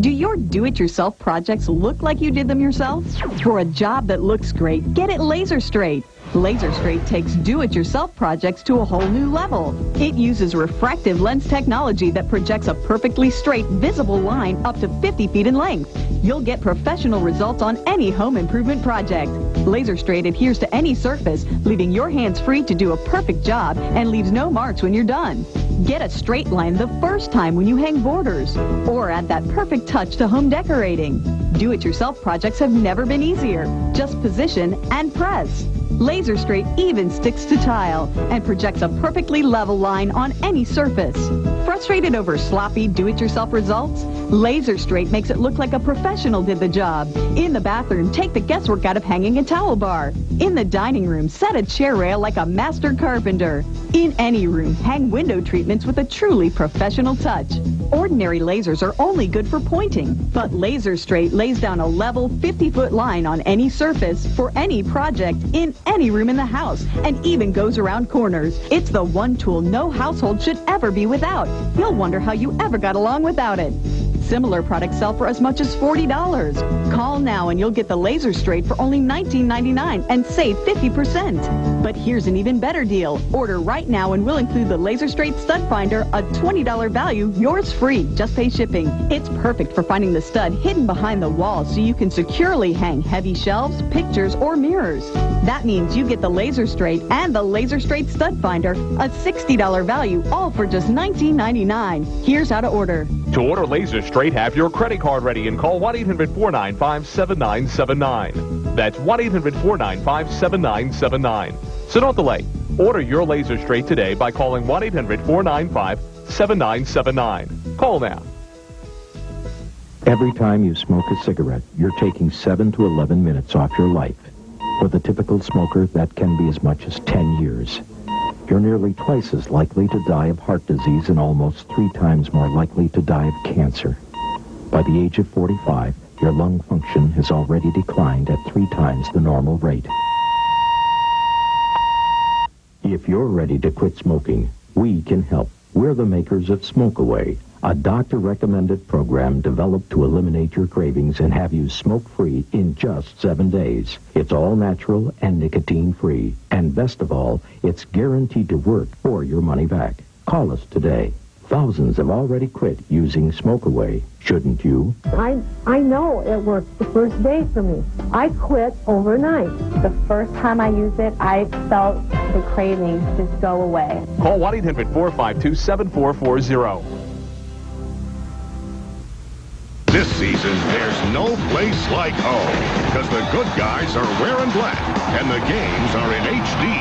Do your do-it-yourself projects look like you did them yourself? For a job that looks great, get it Laser Straight. Laser Straight takes do-it-yourself projects to a whole new level. It uses refractive lens technology that projects a perfectly straight, visible line up to 50 feet in length. You'll get professional results on any home improvement project. Laser Straight adheres to any surface, leaving your hands free to do a perfect job and leaves no marks when you're done. Get a straight line the first time when you hang borders, or add that perfect touch to home decorating. Do-it-yourself projects have never been easier. Just position and press. Laser Straight even sticks to tile and projects a perfectly level line on any surface. Frustrated over sloppy do-it-yourself results? Laser Straight makes it look like a professional did the job. In the bathroom, take the guesswork out of hanging a towel bar. In the dining room, set a chair rail like a master carpenter. In any room, hang window treatments with a truly professional touch. Ordinary lasers are only good for pointing, but Laser Straight lays down a level 50-foot line on any surface for any project in any room in the house, and even goes around corners. It's the one tool no household should ever be without. You'll wonder how you ever got along without it. Similar products sell for as much as $40. Call now and you'll get the Laser Straight for only $19.99 and save 50%. But here's an even better deal. Order right now and we'll include the Laser Straight Stud Finder, a $20 value, yours free. Just pay shipping. It's perfect for finding the stud hidden behind the wall so you can securely hang heavy shelves, pictures, or mirrors. That means you get the Laser Straight and the Laser Straight Stud Finder, a $60 value, all for just $19.99. Here's how to order. To order Laser Straight, have your credit card ready and call 1-800-495-7979. That's 1-800-495-7979. So don't delay. Order your Laser Straight today by calling 1-800-495-7979. Call now. Every time you smoke a cigarette, you're taking 7 to 11 minutes off your life. For the typical smoker, that can be as much as 10 years. You're nearly twice as likely to die of heart disease and almost 3 times more likely to die of cancer. By the age of 45, your lung function has already declined at 3 times the normal rate. If you're ready to quit smoking, we can help. We're the makers of Smoke Away, a doctor-recommended program developed to eliminate your cravings and have you smoke-free in just 7 days. It's all natural and nicotine-free. And best of all, it's guaranteed to work or your money back. Call us today. Thousands have already quit using Smoke Away. Shouldn't you? I know it worked the first day for me. I quit overnight. The first time I used it, I felt the cravings just go away. Call 1-800-452-7440. This season, there's no place like home, because the good guys are wearing black, and the games are in HD.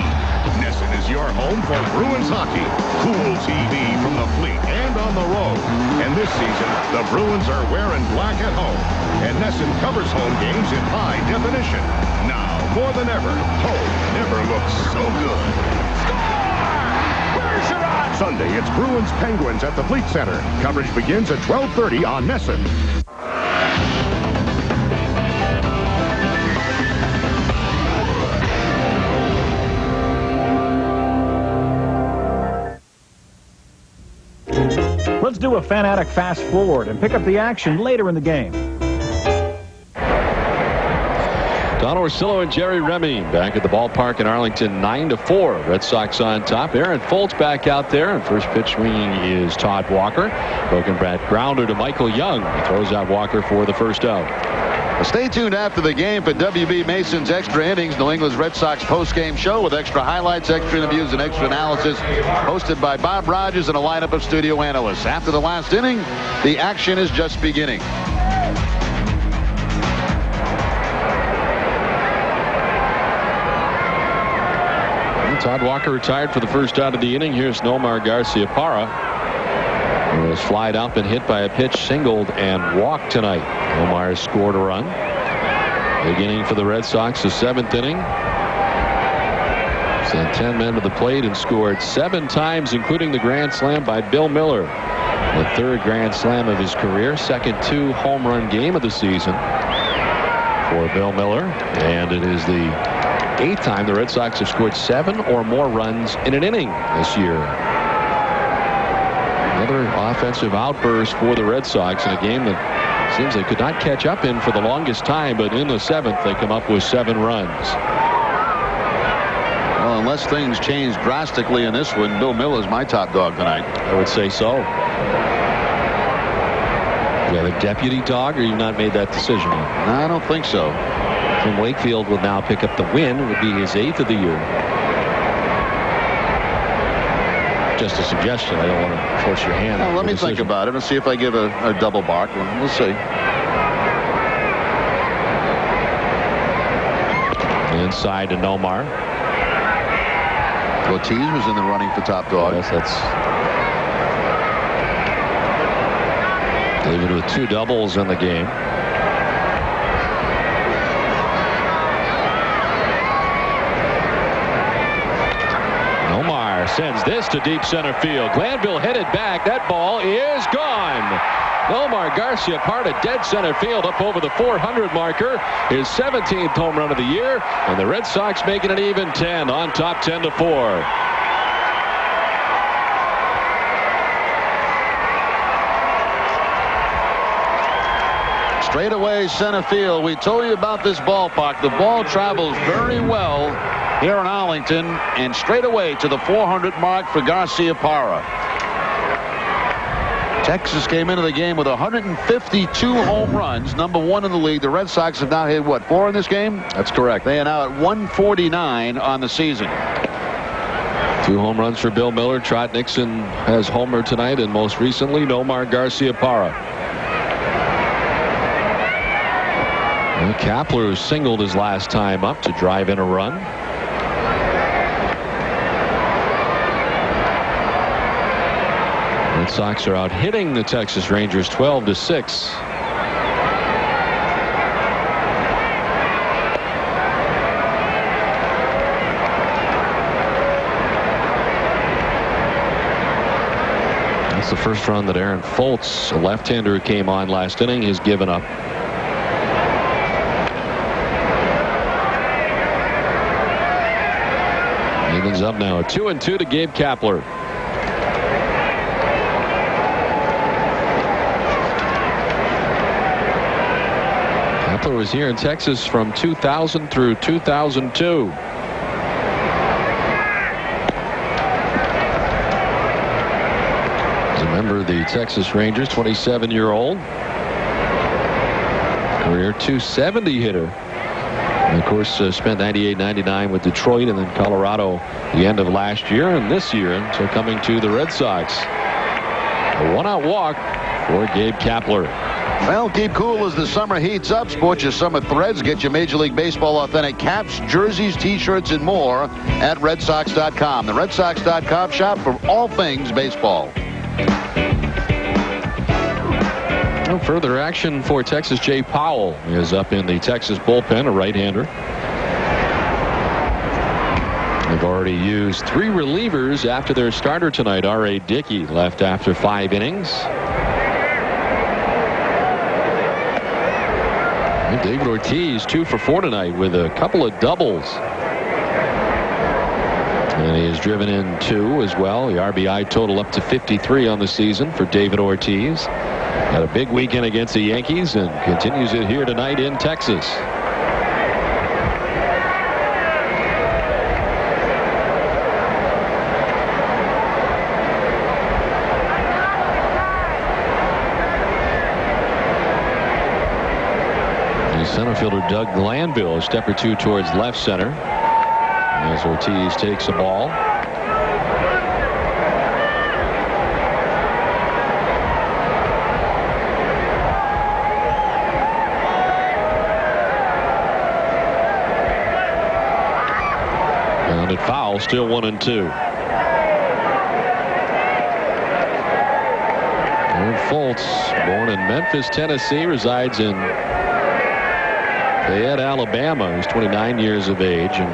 Nesson is your home for Bruins hockey. Cool TV from the fleet and on the road. And this season, the Bruins are wearing black at home, and Nesson covers home games in high definition. Now, more than ever, home never looks so good. Sunday, it's Bruins Penguins at the Fleet Center. Coverage begins at 12:30 on Nesson. Let's do a Fanatic fast forward and pick up the action later in the game. Don Orsillo and Jerry Remy back at the ballpark in Arlington, 9-4. Red Sox on top. Aaron Foltz back out there, and first pitch swinging is Todd Walker. Broken bat grounder to Michael Young. He throws out Walker for the first out. Well, stay tuned after the game for W.B. Mason's Extra Innings, New England's Red Sox post-game show with extra highlights, extra interviews, and extra analysis, hosted by Bob Rogers and a lineup of studio analysts. After the last inning, the action is just beginning. Todd Walker retired for the first out of the inning. Here's Nomar Garciaparra, who was flied up and hit by a pitch, singled, and walked tonight. Nomar scored a run. Big inning for the Red Sox, the 7th inning. Sent 10 men to the plate and scored 7 times, including the grand slam by Bill Mueller. The 3rd grand slam of his career, second 2-home run game of the season for Bill Mueller. And it is the 8th time the Red Sox have scored 7 or more runs in an inning this year. Another offensive outburst for the Red Sox in a game that seems they could not catch up in for the longest time, but in the 7th they come up with 7 runs. Well, unless things change drastically in this one, Bill Mueller's my top dog tonight. I would say so. You have a deputy dog, or you've not made that decision yet? No, I don't think so. From Wakefield will now pick up the win. It would be his 8th of the year. Just a suggestion. I don't want to force your hand. Well, let me think about it and see if I give a double bark. We'll see. Inside to Nomar. Ortiz was in the running for top dog. Yes, that's David with 2 doubles in the game. Nomar sends this to deep center field. Glanville headed back. That ball is gone. Nomar Garciaparra dead center field up over the 400 marker. His 17th home run of the year, and the Red Sox making it even 10 on top, 10-4. Straight away center field. We told you about this ballpark. The ball travels very well here in Arlington, and straight away to the 400 mark for Garciaparra. Texas came into the game with 152 home runs, number 1 in the league. The Red Sox have now hit, what, 4 in this game? That's correct. They are now at 149 on the season. 2 home runs for Bill Mueller. Trot Nixon has homered tonight, and most recently, Nomar Garciaparra. And Kapler singled his last time up to drive in a run. Red Sox are out hitting the Texas Rangers 12-6. That's the first run that Aaron Foltz, a left-hander who came on last inning, has given up. Evens up now, 2-2 to Gabe Kapler. Kapler was here in Texas from 2000 through 2002. He's a member of the Texas Rangers, 27-year-old. Career .270 hitter. And of course, spent 98-99 with Detroit and then Colorado the end of last year and this year until coming to the Red Sox. A one-out walk for Gabe Kapler. Well, keep cool as the summer heats up. Sport your summer threads. Get your Major League Baseball authentic caps, jerseys, T-shirts, and more at RedSox.com. The RedSox.com shop for all things baseball. No further action for Texas. Jay Powell is up in the Texas bullpen, a right-hander. They've already used 3 relievers after their starter tonight. R.A. Dickey left after 5 innings. And David Ortiz 2 for 4 tonight with a couple of doubles. And he has driven in 2 as well. The RBI total up to 53 on the season for David Ortiz. Had a big weekend against the Yankees and continues it here tonight in Texas. The center fielder Doug Glanville a step or 2 towards left center as Ortiz takes a ball. Foul, still 1-2. Aaron Foltz, born in Memphis, Tennessee, resides in Fayette, Alabama. He's 29 years of age, and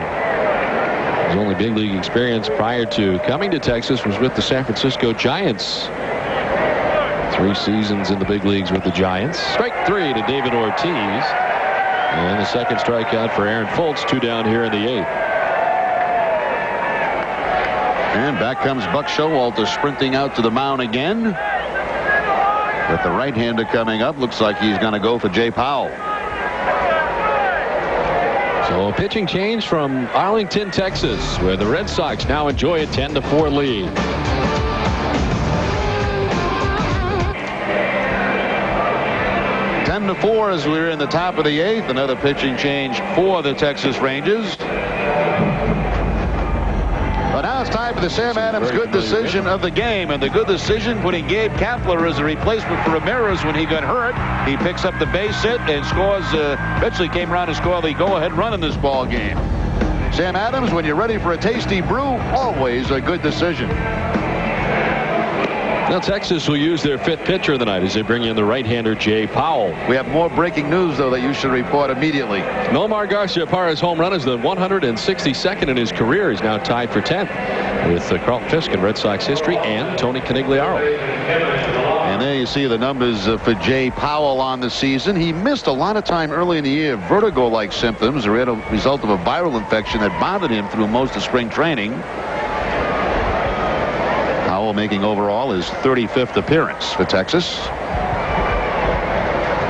his only big league experience prior to coming to Texas was with the San Francisco Giants. 3 seasons in the big leagues with the Giants. Strike 3 to David Ortiz, and the second strikeout for Aaron Foltz. 2 down here in the 8th. And back comes Buck Showalter sprinting out to the mound again. With the right-hander coming up, looks like he's going to go for Jay Powell. So a pitching change from Arlington, Texas, where the Red Sox now enjoy a 10-4 lead. Ten to 4 as we're in the top of the 8th. Another pitching change for the Texas Rangers. But now it's time for the Sam Adams good decision of the game. And the good decision, putting Gabe Kapler as a replacement for Ramirez when he got hurt. He picks up the base hit and scores. Eventually came around to score the go-ahead run in this ball game. Sam Adams, when you're ready for a tasty brew, always a good decision. Now Texas will use their 5th pitcher of the night as they bring in the right-hander Jay Powell. We have more breaking news, though, that you should report immediately. Nomar Garciaparra's home run is the 162nd in his career. He's now tied for 10th with Carlton Fisk in Red Sox history and Tony Canigliaro. And there you see the numbers for Jay Powell on the season. He missed a lot of time early in the year. Vertigo-like symptoms are a result of a viral infection that bothered him through most of spring training. Powell making overall his 35th appearance for Texas.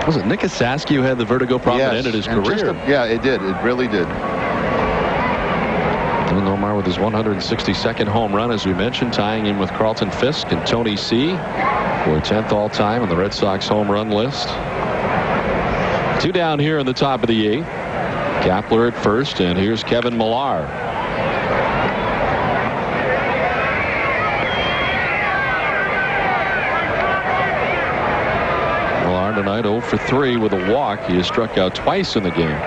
Was it Nick Asaski who had the vertigo problem that ended his career? Yeah, it did. It really did. Nomar with his 162nd home run, as we mentioned, tying in with Carlton Fisk and Tony C. for 10th all-time on the Red Sox home run list. 2 down here in the top of the 8th. Kapler at first, and here's Kevin Millar. Millar tonight 0 for 3 with a walk. He has struck out twice in the game.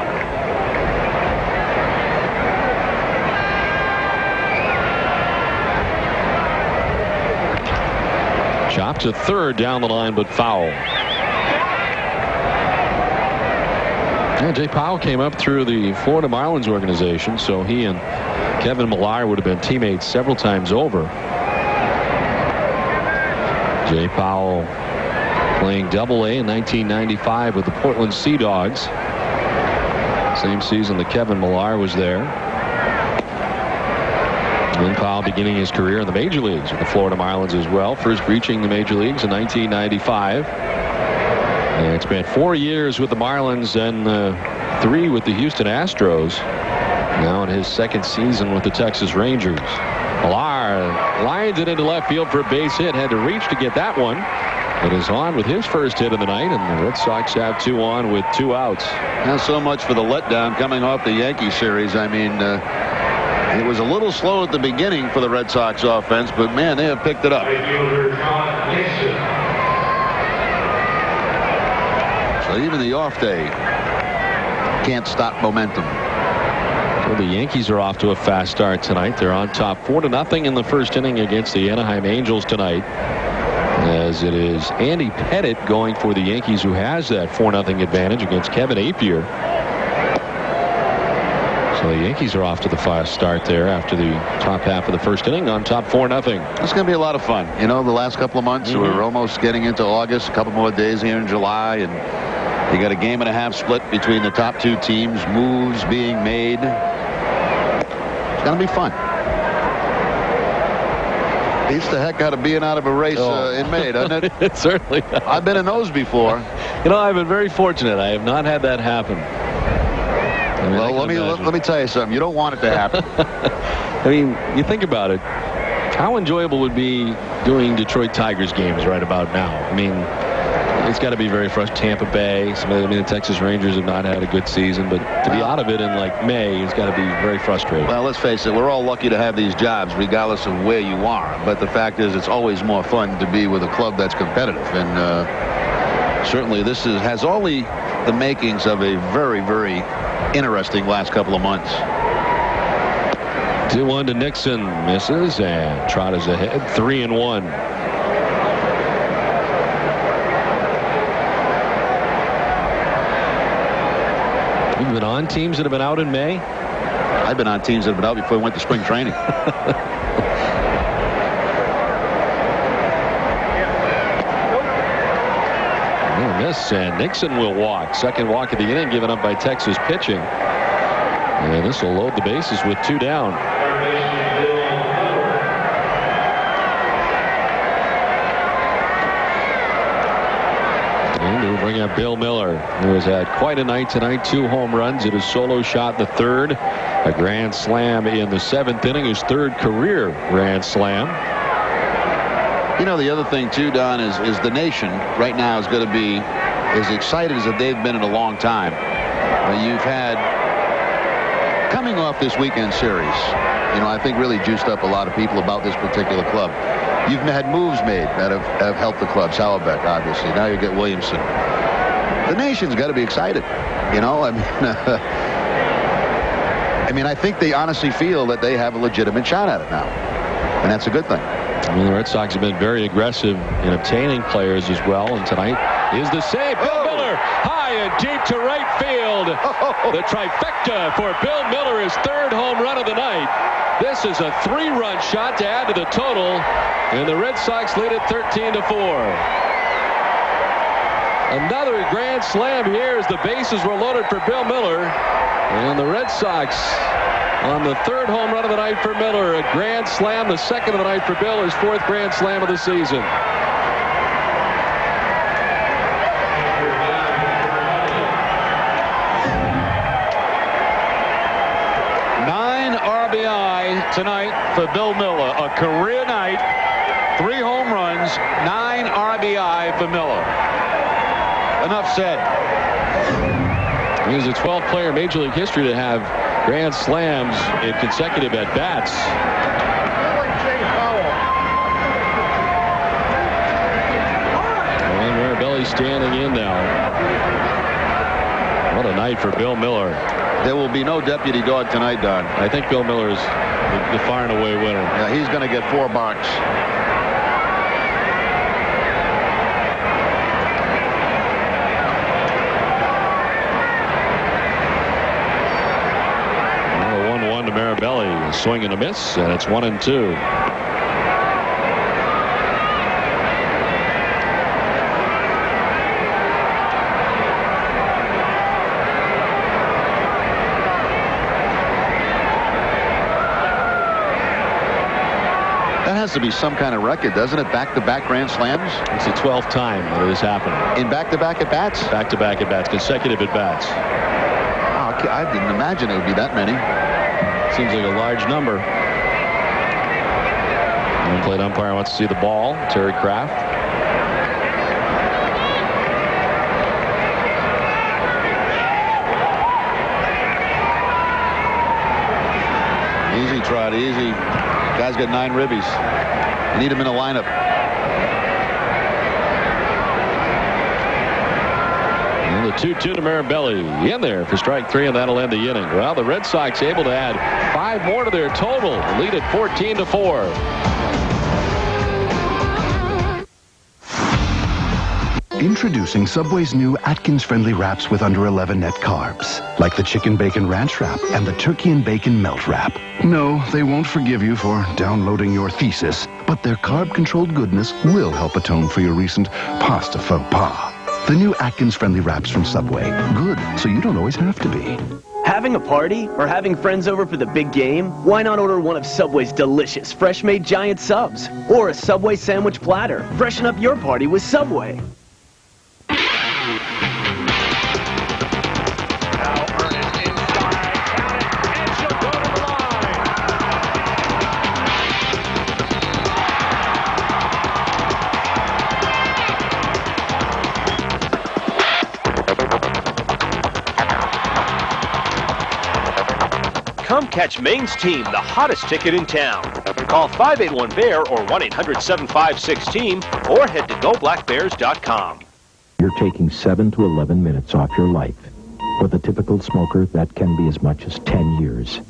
Chop to third down the line, but foul. Yeah, Jay Powell came up through the Florida Marlins organization, so he and Kevin Millar would have been teammates several times over. Jay Powell playing Double-A in 1995 with the Portland Sea Dogs. Same season that Kevin Millar was there. Then Powell beginning his career in the major leagues with the Florida Marlins as well. First reaching the major leagues in 1995. And spent 4 years with the Marlins and 3 with the Houston Astros. Now in his second season with the Texas Rangers. Millar lines it into left field for a base hit. Had to reach to get that one. But is on with his first hit of the night, and the Red Sox have 2 on with 2 outs. Not so much for the letdown coming off the Yankee series. I mean, it was a little slow at the beginning for the Red Sox offense, but man, they have picked it up. So even the off day can't stop momentum. So the Yankees are off to a fast start tonight. They're on top 4-0 in the first inning against the Anaheim Angels tonight. As it is Andy Pettit going for the Yankees, who has that 4-0 advantage against Kevin Appier. So the Yankees are off to the fast start there after the top half of the first inning, on top 4-0. It's going to be a lot of fun. You know, the last couple of months, we're almost getting into August, a couple more days here in July, and you got a game-and-a-half split between the top 2 teams, moves being made. It's going to be fun. Beats the heck out of being out of a race in May, doesn't it? It certainly does. I've been in those before. You know, I've been very fortunate. I have not had that happen. I mean, well, let me tell you something. You don't want it to happen. I mean, you think about it. How enjoyable would be doing Detroit Tigers games right about now? I mean, it's got to be very frustrating. Tampa Bay. The Texas Rangers have not had a good season, but to be out of it in like May, it's got to be very frustrating. Well, let's face it. We're all lucky to have these jobs, regardless of where you are. But the fact is, it's always more fun to be with a club that's competitive, and certainly this has all the makings of a very, very interesting last couple of months. 2-1 to Nixon, misses, and Trott is ahead, 3-1. You've been on teams that have been out in May? I've been on teams that have been out before we went to spring training. Miss, and Nixon will walk. Second walk of the inning given up by Texas pitching. And this will load the bases with 2 down. And we'll bring up Bill Mueller, who has had quite a night tonight. 2 home runs in his solo shot in the 3rd. A grand slam in the 7th inning, his 3rd career grand slam. You know, the other thing, too, Don, is the nation right now is going to be as excited as they've been in a long time. You've had, coming off this weekend series, you know, I think really juiced up a lot of people about this particular club. You've had moves made that have helped the club. Sauerbeck, obviously. Now you get Williamson. The nation's got to be excited. You know, I mean, I think they honestly feel that they have a legitimate shot at it now. And that's a good thing. I mean, the Red Sox have been very aggressive in obtaining players as well. And tonight is the save. Bill Mueller, high and deep to right field. The trifecta for Bill Mueller, his 3rd home run of the night. This is a 3-run shot to add to the total. And the Red Sox lead it 13-4. Another grand slam here as the bases were loaded for Bill Mueller. And the Red Sox on the 3rd home run of the night for Miller. A grand slam, the 2nd of the night for Bill, his 4th grand slam of the season. tonight for Bill Mueller. A career night, 3 home runs, 9 RBI for Mueller. Enough said. He's the 12th player in Major League history to have grand slams in consecutive at-bats. And Mirabelli standing in now. What a night for Bill Mueller. There will be no deputy dog tonight, Don. I think Bill Mueller is the far and away winner. Yeah, he's going to get 4 barks. To Mirabelli, a swing and a miss, and it's 1-2. That has to be some kind of record, doesn't it? Back-to-back grand slams? It's the 12th time that it has happened. In back-to-back at-bats? Back-to-back at-bats, consecutive at-bats. Oh, I didn't imagine it would be that many. Seems like a large number. Home plate umpire wants to see the ball. Terry Kraft. Easy, Trot, easy. Guy's got 9 ribbies. You need him in a lineup. And the 2-2 to Mirabelli in there for strike 3, and that'll end the inning. Well, the Red Sox able to add 5 more to their total, lead at 14-4. Introducing Subway's new Atkins-friendly wraps with under 11 net carbs, like the Chicken Bacon Ranch Wrap and the Turkey and Bacon Melt Wrap. No, they won't forgive you for downloading your thesis, but their carb-controlled goodness will help atone for your recent pasta faux pas. The new Atkins-friendly wraps from Subway. Good, so you don't always have to be. Having a party or having friends over for the big game? Why not order one of Subway's delicious fresh-made giant subs or a Subway sandwich platter? Freshen up your party with Subway. Come catch Maine's team, the hottest ticket in town. Call 581-BEAR or 1-800-756-TEAM or head to GoBlackBears.com. You're taking 7 to 11 minutes off your life. For the typical smoker, that can be as much as 10 years.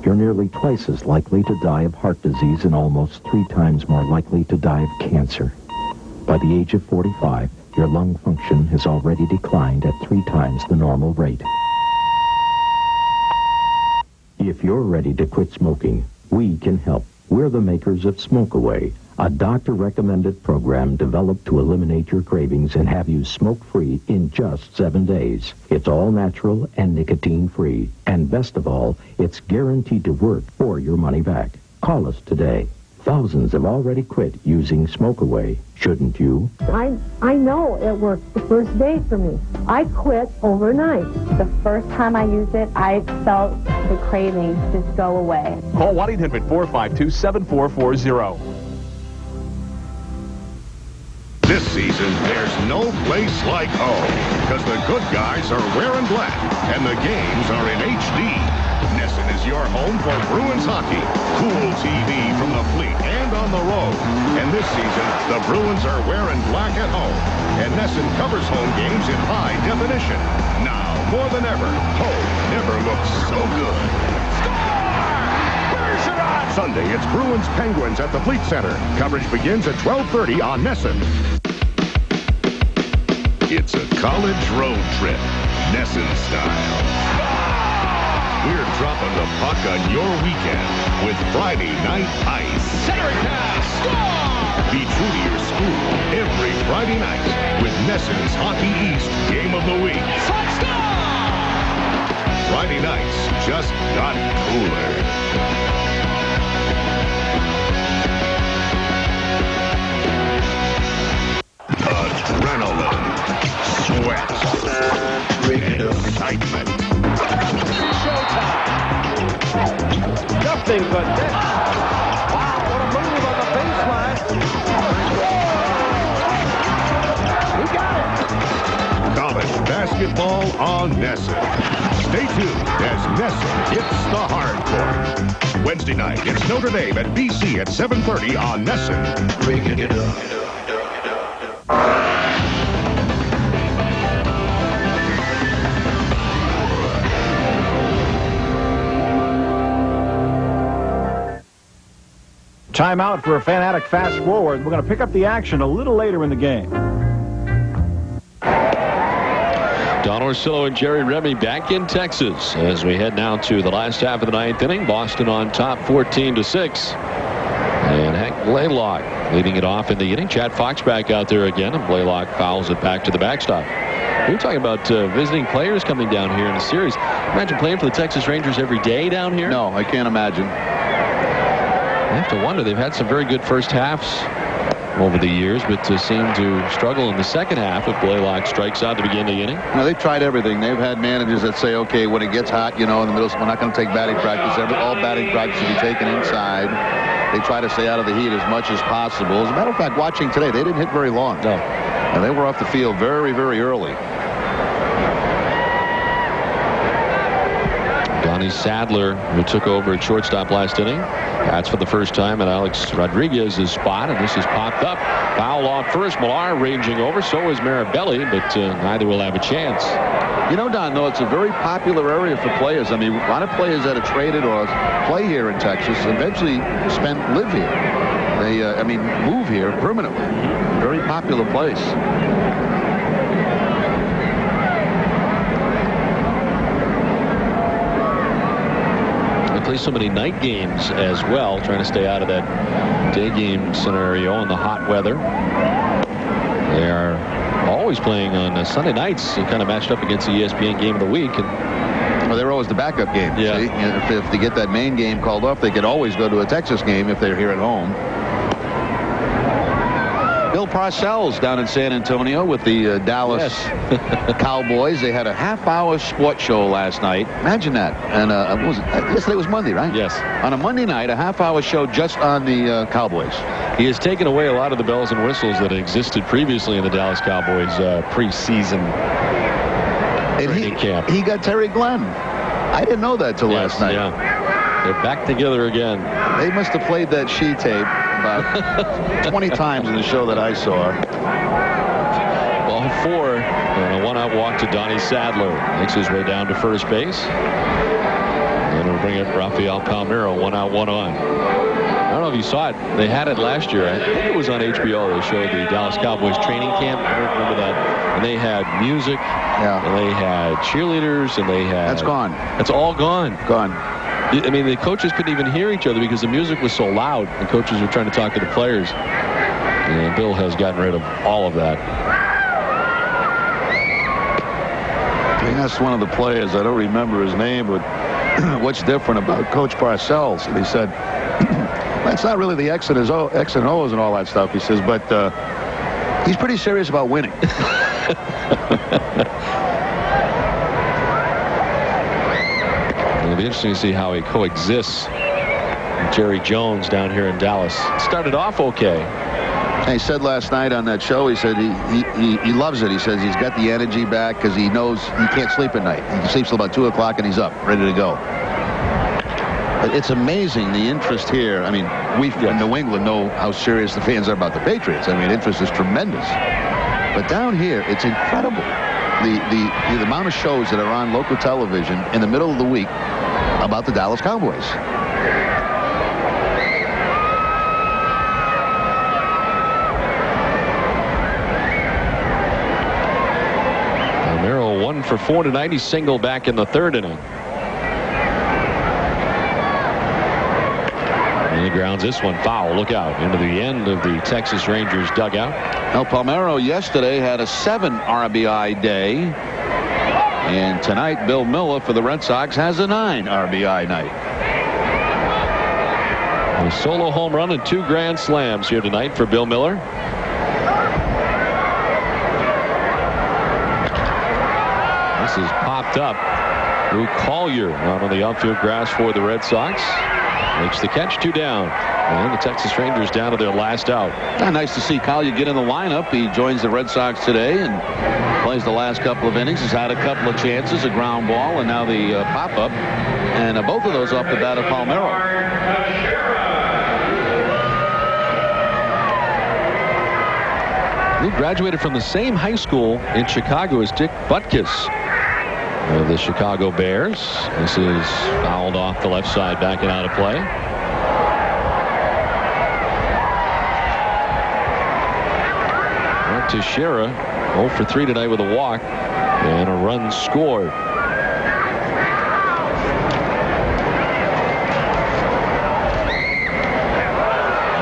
You're nearly twice as likely to die of heart disease and almost 3 times more likely to die of cancer. By the age of 45, your lung function has already declined at 3 times the normal rate. If you're ready to quit smoking, we can help. We're the makers of Smoke Away, a doctor-recommended program developed to eliminate your cravings and have you smoke-free in just 7 days. It's all natural and nicotine-free. And best of all, it's guaranteed to work or your money back. Call us today. Thousands have already quit using Smoke Away. Shouldn't you? I know it worked the first day for me. I quit overnight. The first time I used it, I felt the cravings just go away. Call 1-800-452-7440. This season, there's no place like home, because the good guys are wearing black, and the games are in HD. Nesson is your home for Bruins hockey. Cool TV from the fleet and on the road. And this season, the Bruins are wearing black at home, and Nesson covers home games in high definition. Now, more than ever, home never looks so good. Sunday, it's Bruins Penguins at the Fleet Center. Coverage begins at 12:30 on Nesson. It's a college road trip, Nesson style. We're dropping the puck on your weekend with Friday Night Ice. Centering pass, score! Be true to your school every Friday night with Nesson's Hockey East Game of the Week. Touchdown! Friday nights just got cooler. Adrenaline, sweat, excitement. Showtime. Nothing anything but net. Wow, what a move on the baseline. He got it. College basketball on Nesson. Stay tuned as Nesson hits the hard court. Wednesday night, it's Notre Dame at BC at 7:30 on Nesson. Breaking it up. Timeout for a Fanatic Fast Forward. We're going to pick up the action a little later in the game. Don Orsillo and Jerry Remy back in Texas as we head now to the last half of the ninth inning. Boston on top 14-6. And Hank Blaylock leading it off in the inning. Chad Fox back out there again, and Blaylock fouls it back to the backstop. We were talking about visiting players coming down here in the series. Imagine playing for the Texas Rangers every day down here. No, I can't imagine. I have to wonder. They've had some very good first halves over the years, but seem to struggle in the second half if Blaylock strikes out to begin the inning. No, they've tried everything. They've had managers that say, okay, when it gets hot, you know, in the middle, we're not going to take batting practice. All batting practice will be taken inside. They try to stay out of the heat as much as possible. As a matter of fact, watching today, they didn't hit very long. No. And they were off the field very, very early. Donnie Sadler, who took over at shortstop last inning. That's for the first time at Alex Rodriguez's spot, and this has popped up. Foul off first. Mueller ranging over. So is Marabelli, but neither will have a chance. You know, Don, though, it's a very popular area for players. I mean, a lot of players that are traded or play here in Texas eventually live here. They, move here permanently. Very popular place. Play so many night games as well, trying to stay out of that day game scenario in the hot weather. They are always playing on Sunday nights, kind of matched up against the ESPN game of the week. And well, they're always the backup game. Yeah. See? If they get that main game called off, they can always go to a Texas game if they're here at home. Bill Parcells down in San Antonio with the Dallas Cowboys. They had a half-hour sports show last night. Imagine that. And what was it? Yesterday was Monday, right? Yes. On a Monday night, a half-hour show just on the Cowboys. He has taken away a lot of the bells and whistles that existed previously in the Dallas Cowboys preseason training camp. He got Terry Glenn. I didn't know that till last night. Yeah. They're back together again. They must have played that she tape about 20 times in the show that I saw. Ball four, and a one-out walk to Donnie Sadler. Makes his way down to first base. And we'll bring up Rafael Palmeiro, 1 out, 1 on. I don't know if you saw it. They had it last year. I think it was on HBO. They showed the Dallas Cowboys training camp. I don't remember that. And they had music. Yeah. And they had cheerleaders. And they had... That's gone. It's all gone. Gone. I mean, the coaches couldn't even hear each other because the music was so loud. The coaches were trying to talk to the players. And Bill has gotten rid of all of that. I asked one of the players, I don't remember his name, but what's different about Coach Parcells? And he said, that's not really the X and O's and all that stuff. He says, but he's pretty serious about winning. It'll be interesting to see how he coexists with Jerry Jones down here in Dallas. Started off okay. And he said last night on that show, he said he loves it. He says he's got the energy back because he knows he can't sleep at night. He sleeps till about 2 o'clock and he's up, ready to go. But it's amazing the interest here. I mean, we in New England know how serious the fans are about the Patriots. I mean, interest is tremendous. But down here, it's incredible. The amount of shows that are on local television in the middle of the week about the Dallas Cowboys. Palmeiro 1 for 4 tonight. He singled back in the third inning. And he grounds this one foul. Look out into the end of the Texas Rangers dugout. Now, Palmeiro yesterday had a 7 RBI day. And tonight, Bill Mueller for the Red Sox has a 9 RBI night. A solo home run and 2 grand slams here tonight for Bill Mueller. This is popped up. Drew Collier out on the outfield grass for the Red Sox. Makes the catch, 2 down. And the Texas Rangers down to their last out. Nice to see Collier get in the lineup. He joins the Red Sox today and plays the last couple of innings. He's had a couple of chances, a ground ball, and now the pop-up. And both of those off the bat of Palmeiro. He graduated from the same high school in Chicago as Dick Butkus of the Chicago Bears. This is fouled off the left side, backing out of play. Teixeira 0 for 3 tonight with a walk and a run scored.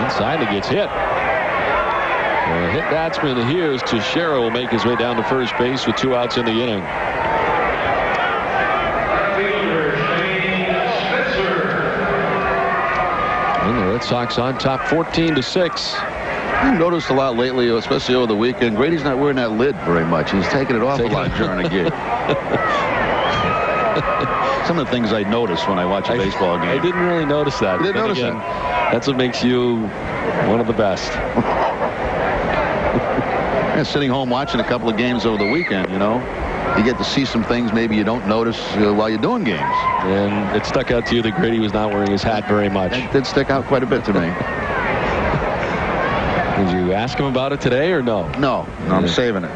Inside, he gets hit. A hit batsman here is Teixeira will make his way down to first base with 2 outs in the inning. And the Red Sox on top 14-6. I've noticed a lot lately, especially over the weekend, Grady's not wearing that lid very much. He's taking it off a lot during the game. Some of the things I notice when I watch a baseball game. I didn't really notice that. You didn't notice that? That's what makes you one of the best. Yeah, sitting home watching a couple of games over the weekend, you know, you get to see some things maybe you don't notice while you're doing games. And it stuck out to you that Grady was not wearing his hat very much. It did stick out quite a bit to me. Did you ask him about it today or no? No, I'm saving it.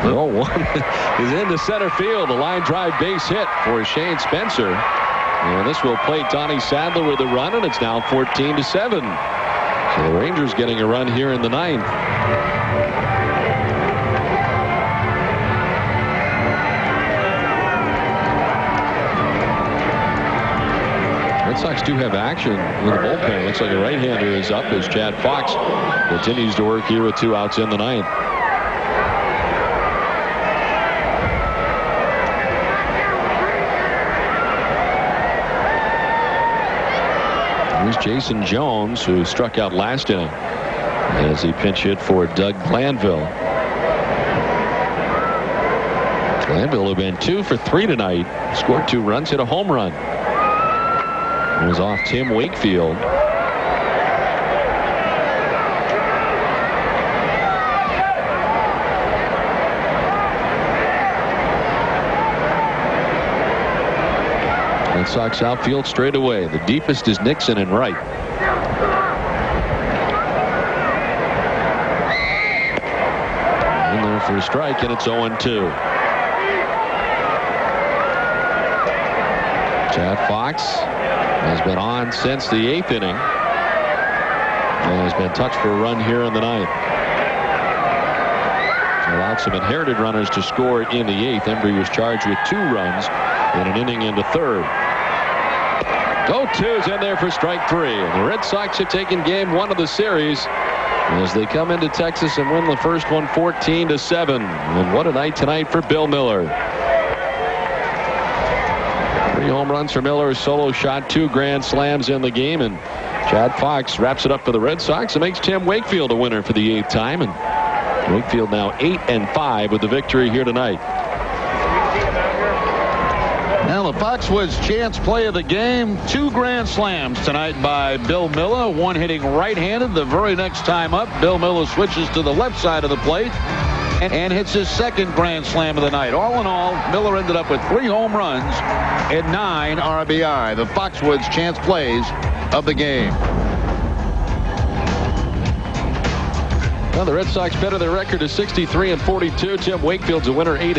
0-1 is into center field. A line drive base hit for Shane Spencer. And this will play Donnie Sadler with a run, and it's now 14-7. So the Rangers getting a run here in the 9th. Red Sox do have action in the bullpen. Looks like a right-hander is up as Chad Fox continues to work here with 2 outs in the 9th. Here's Jason Jones, who struck out last inning as he pinch hit for Doug Glanville. Glanville have been 2 for 3 tonight. Scored 2 runs, hit a home run. It was off Tim Wakefield. Red Sox outfield straight away. The deepest is Nixon in right. In there for a strike, and it's 0-2. Chad Fox has been on since the 8th inning and has been touched for a run here in the 9th. Allowed some inherited runners to score in the 8th. Embry was charged with 2 runs in an inning into 3rd. 0-2's in there for strike 3. And the Red Sox are taking game 1 of the series as they come into Texas and win the first one 14-7. And what a night tonight for Bill Mueller. 3 home runs for Miller, a solo shot, 2 grand slams in the game, and Chad Fox wraps it up for the Red Sox and makes Tim Wakefield a winner for the 8th time. And Wakefield now 8-5 with the victory here tonight. Now the Foxwoods chance play of the game. 2 grand slams tonight by Bill Mueller. One hitting right-handed. The very next time up, Bill Mueller switches to the left side of the plate and hits his 2nd grand slam of the night. All in all, Miller ended up with 3 home runs and 9 RBI. The Foxwoods chance plays of the game. Well, the Red Sox better their record to 63-42. Tim Wakefield's a winner 8-5.